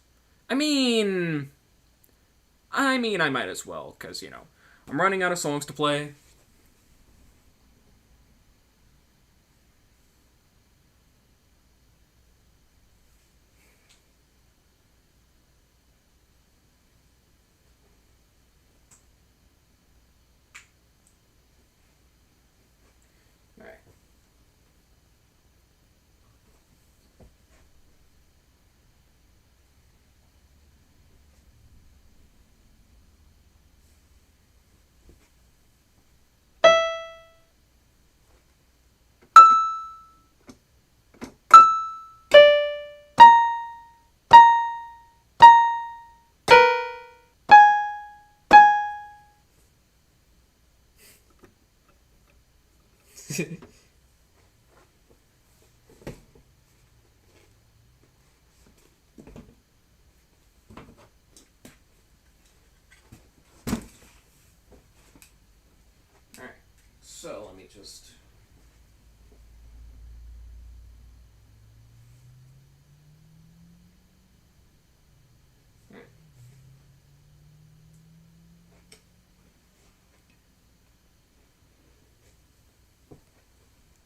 Speaker 1: I mean, I might as well, because, I'm running out of songs to play. Alright. Alright, so let me just...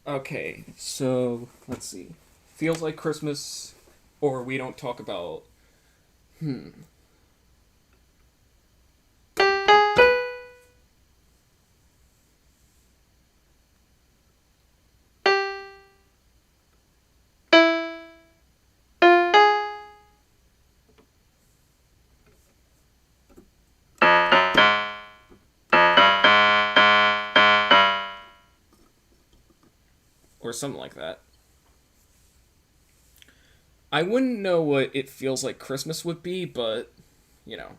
Speaker 1: Okay, so let's see. Feels like Christmas, or we don't talk about. Or something like that. I wouldn't know what It Feels Like Christmas would be, but, you know.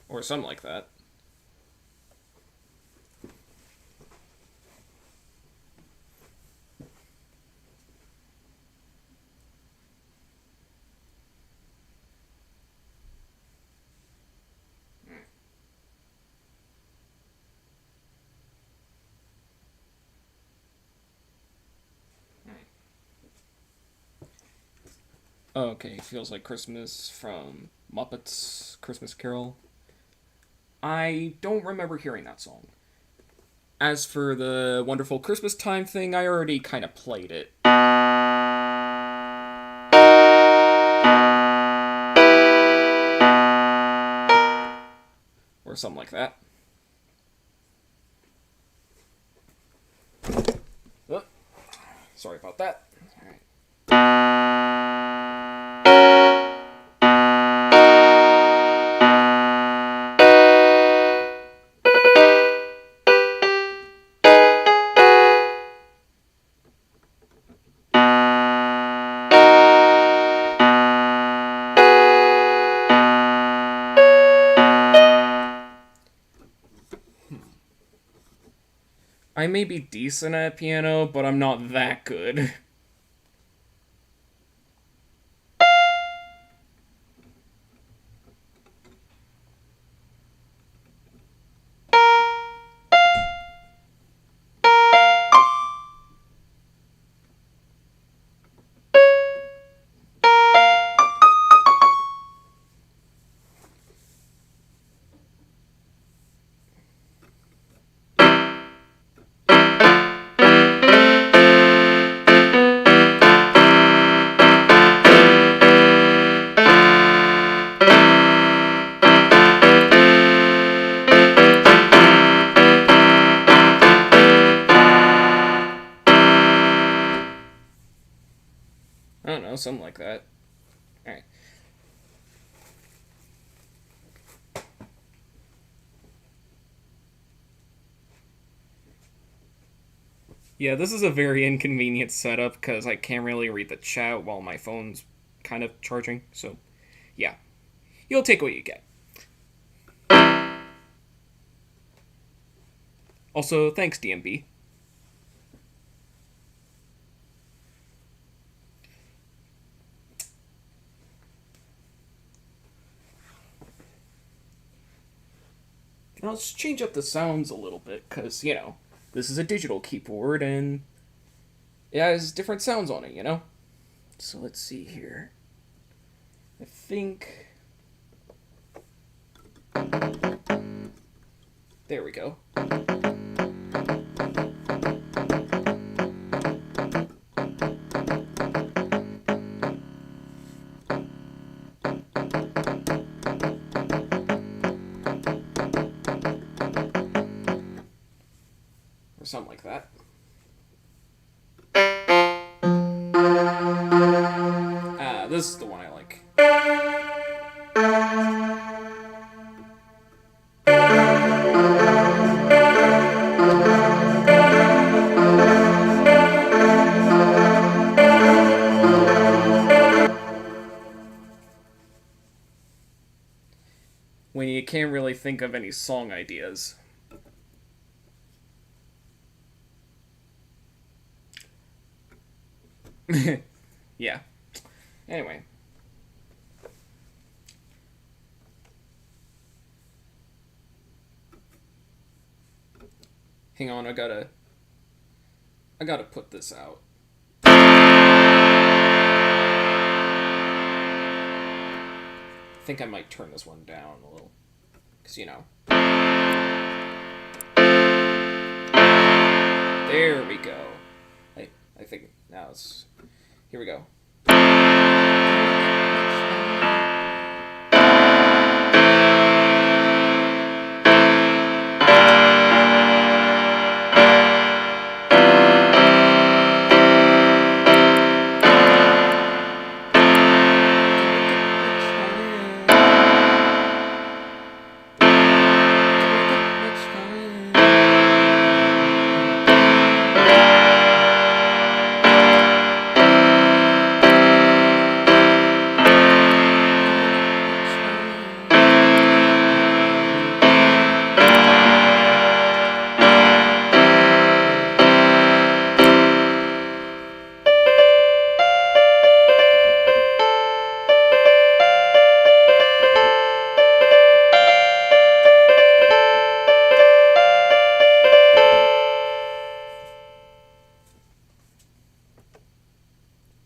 Speaker 1: Or something like that. Okay, Feels Like Christmas from Muppets Christmas Carol. I don't remember hearing that song. As for the Wonderful Christmas Time thing, I already kind of played it. Or something like that. Oh, sorry about that. Alright. I may be decent at piano, but I'm not that good. I don't know, something like that. Alright. Yeah, this is a very inconvenient setup because I can't really read the chat while my phone's kind of charging. So, yeah, you'll take what you get. Also, thanks, DMB. Now let's change up the sounds a little bit because, this is a digital keyboard and it has different sounds on it. So let's see here. I think. There we go. Or something like that. This is the one I like. When you can't really think of any song ideas. Yeah. Anyway. Hang on, I gotta put this out. I think I might turn this one down a little. Because, There we go. I think now it's... Here we go.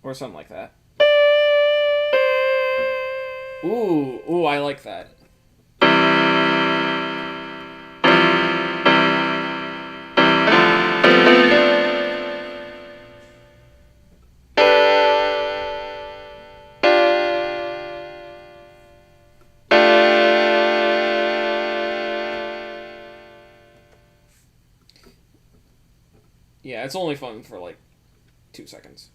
Speaker 1: Or something like that. Ooh, I like that. Yeah, it's only fun for like 2 seconds.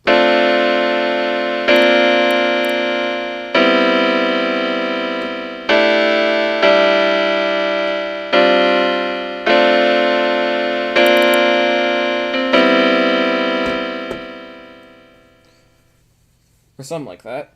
Speaker 1: Or something like that.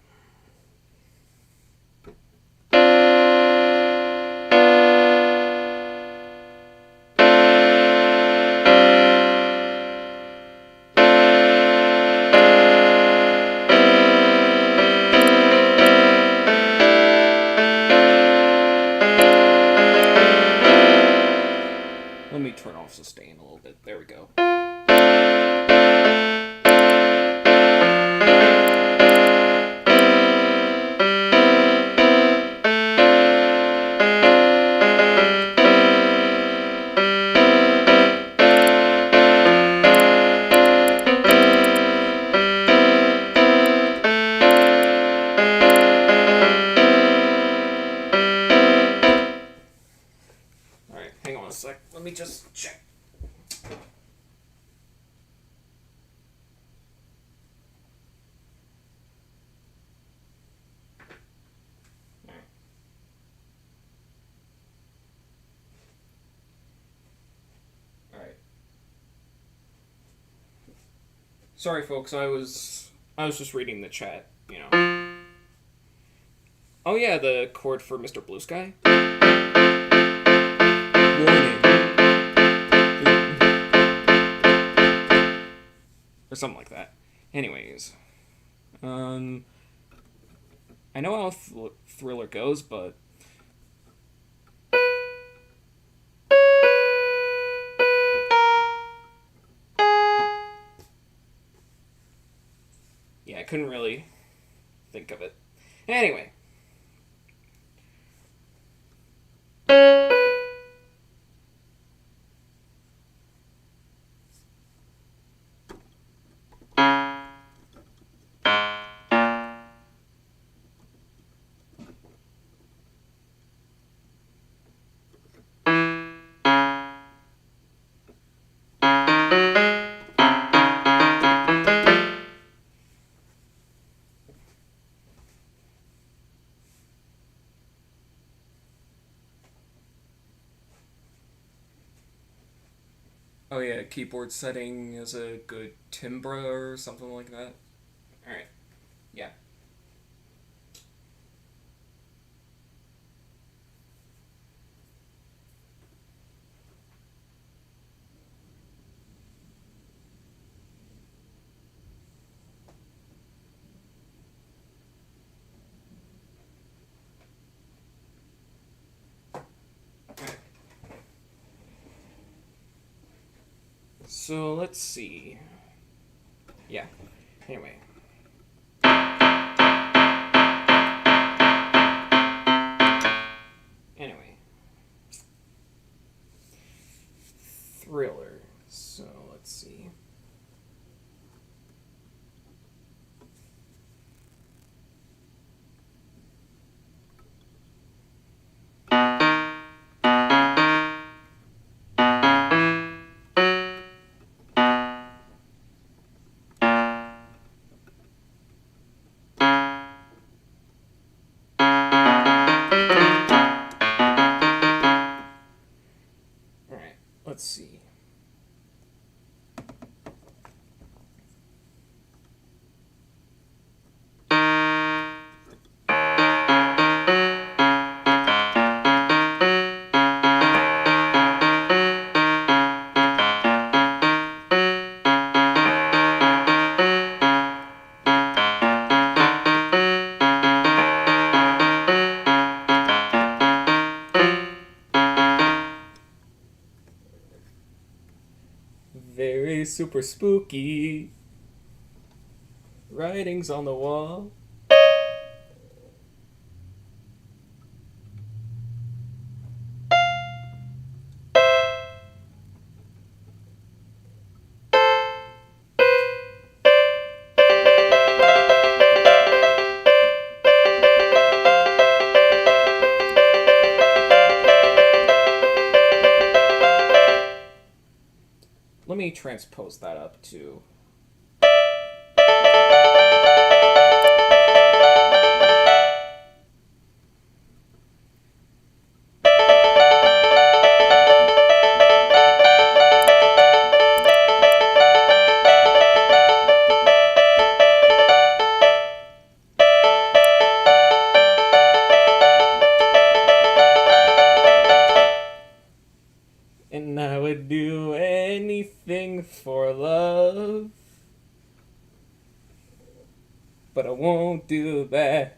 Speaker 1: Let me turn off sustain a little bit. There we go. Alright, hang on a sec. Let me just check. Sorry, folks. I was just reading the chat. You know. Oh yeah, the chord for Mr. Blue Sky. Warning. Or something like that. Anyways, I know how Thriller goes, but yeah, I couldn't really think of it. Anyway. Oh yeah, keyboard setting is a good timbre or something like that. Alright, yeah. So let's see. Yeah. Anyway. Anyway. Thriller. So let's see. Alright, let's see. Very super spooky. Writings on the wall. Let me transpose that up to. And I would do anything for love, but I won't do that.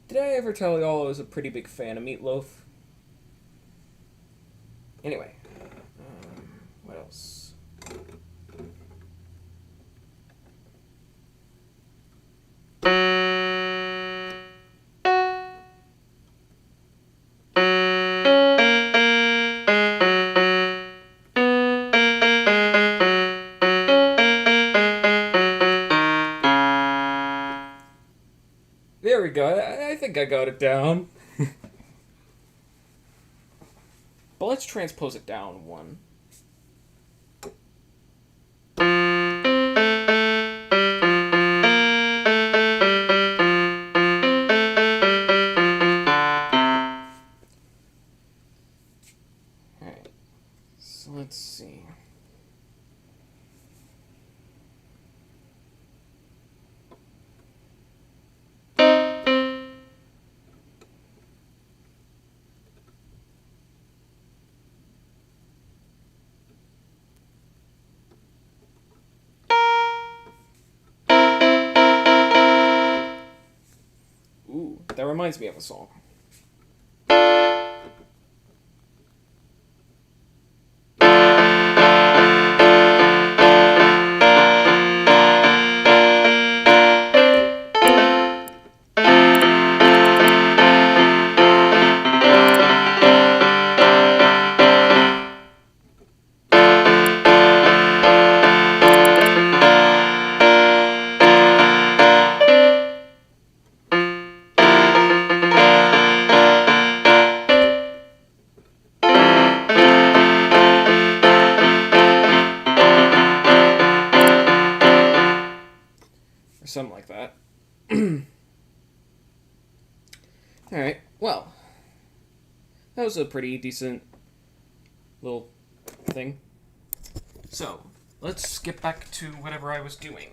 Speaker 1: Did I ever tell y'all I was a pretty big fan of Meatloaf? Anyway, what else? There we go. I think I got it down. But let's transpose it down one. Alright. So let's reminds me of a song. Or something like that. Alright, well, that was a pretty decent little thing. So, let's get back to whatever I was doing.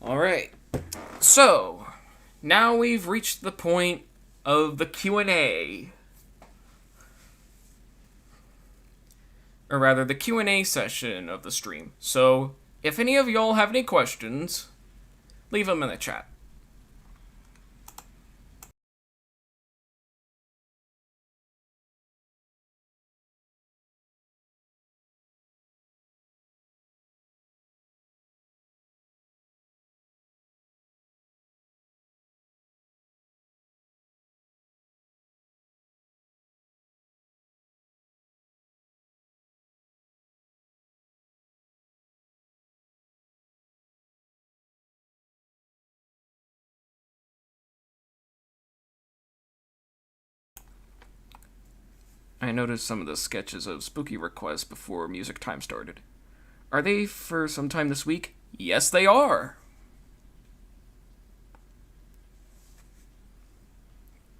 Speaker 1: Alright, so, now we've reached the point of the Q&A. Or rather, the Q&A session of the stream. So, if any of y'all have any questions, leave them in the chat. I noticed some of the sketches of spooky requests before music time started. Are they for sometime this week? Yes, they are!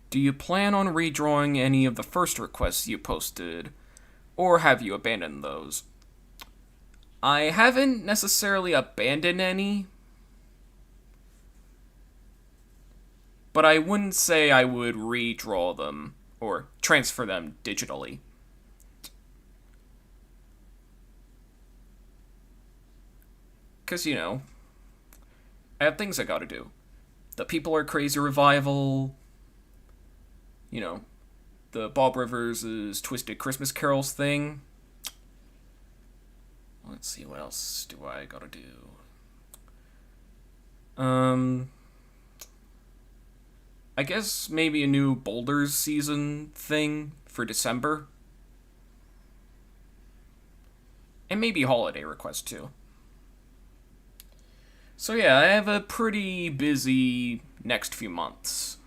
Speaker 1: Do you plan on redrawing any of the first requests you posted, or have you abandoned those? I haven't necessarily abandoned any, but I wouldn't say I would redraw them or transfer them digitally. Because, you know, I have things I gotta do. The People Are Crazy revival, you know, the Bob Rivers' Twisted Christmas Carols thing. Let's see, what else do I gotta do? I guess maybe a new Boulders season thing for December. And maybe holiday requests too. So yeah, I have a pretty busy next few months.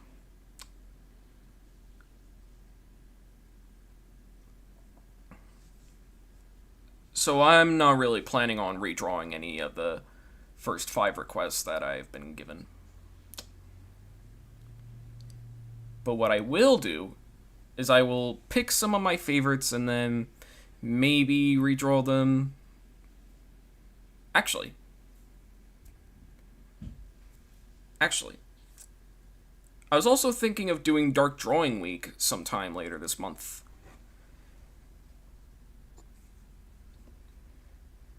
Speaker 1: So I'm not really planning on redrawing any of the first 5 requests that I've been given. But what I will do is I will pick some of my favorites and then maybe redraw them. Actually, I was also thinking of doing Dark Drawing Week sometime later this month.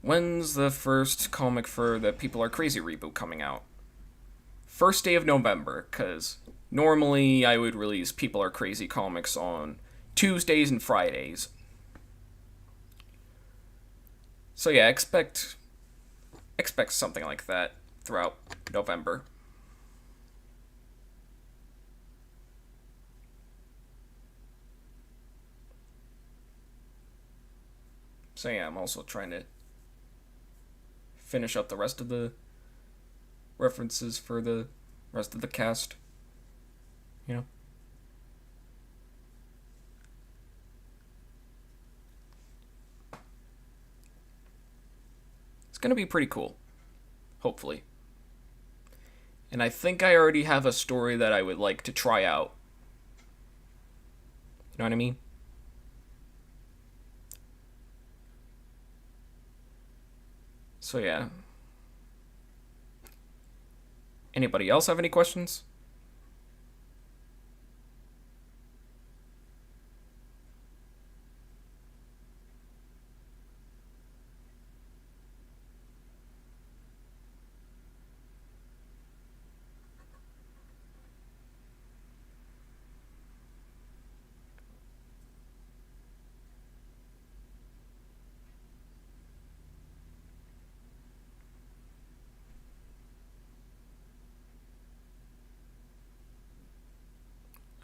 Speaker 1: When's the first comic for the People Are Crazy reboot coming out? First day of November, because normally I would release People Are Crazy comics on Tuesdays and Fridays. So yeah, expect something like that throughout November. So yeah, I'm also trying to finish up the rest of the references for the rest of the cast. You know? It's gonna be pretty cool. Hopefully. And I think I already have a story that I would like to try out. You know what I mean? So yeah. Anybody else have any questions?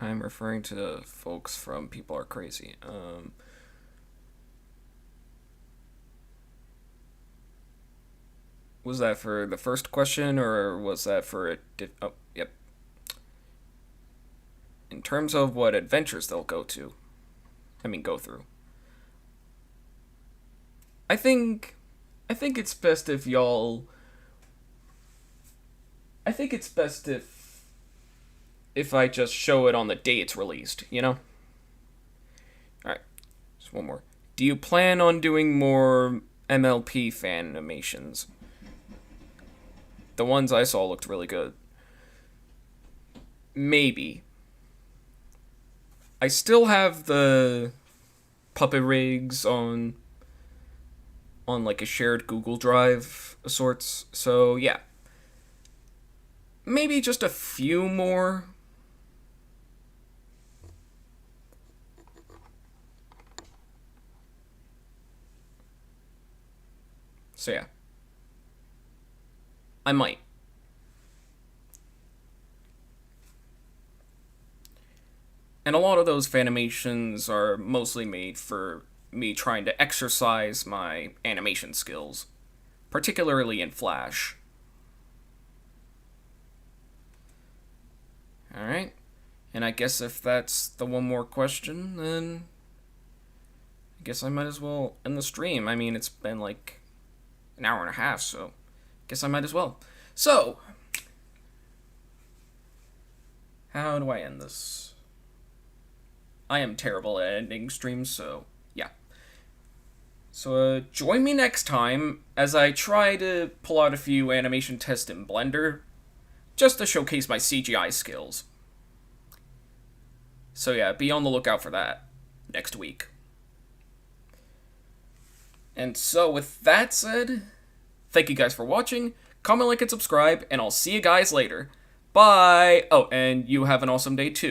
Speaker 1: I'm referring to the folks from People Are Crazy. Was that for the first question, or was that for oh, yep. In terms of what adventures they'll go through. I think, I think it's best if y'all. I think it's best if I just show it on the day it's released. All right. Just one more. Do you plan on doing more MLP fan animations? The ones I saw looked really good. Maybe. I still have the puppet rigs on like a shared Google Drive of sorts. So yeah. Maybe just a few more. So yeah. I might. And a lot of those Fanimations are mostly made for me trying to exercise my animation skills, particularly in Flash. Alright. And I guess if that's the one more question, then I guess I might as well end the stream. I mean, it's been like an hour and a half, so I guess I might as well. So, how do I end this? I am terrible at ending streams, so yeah. So join me next time as I try to pull out a few animation tests in Blender, just to showcase my CGI skills. So yeah, be on the lookout for that next week. And so with that said, thank you guys for watching, comment, like, and subscribe, and I'll see you guys later. Bye! Oh, and you have an awesome day too.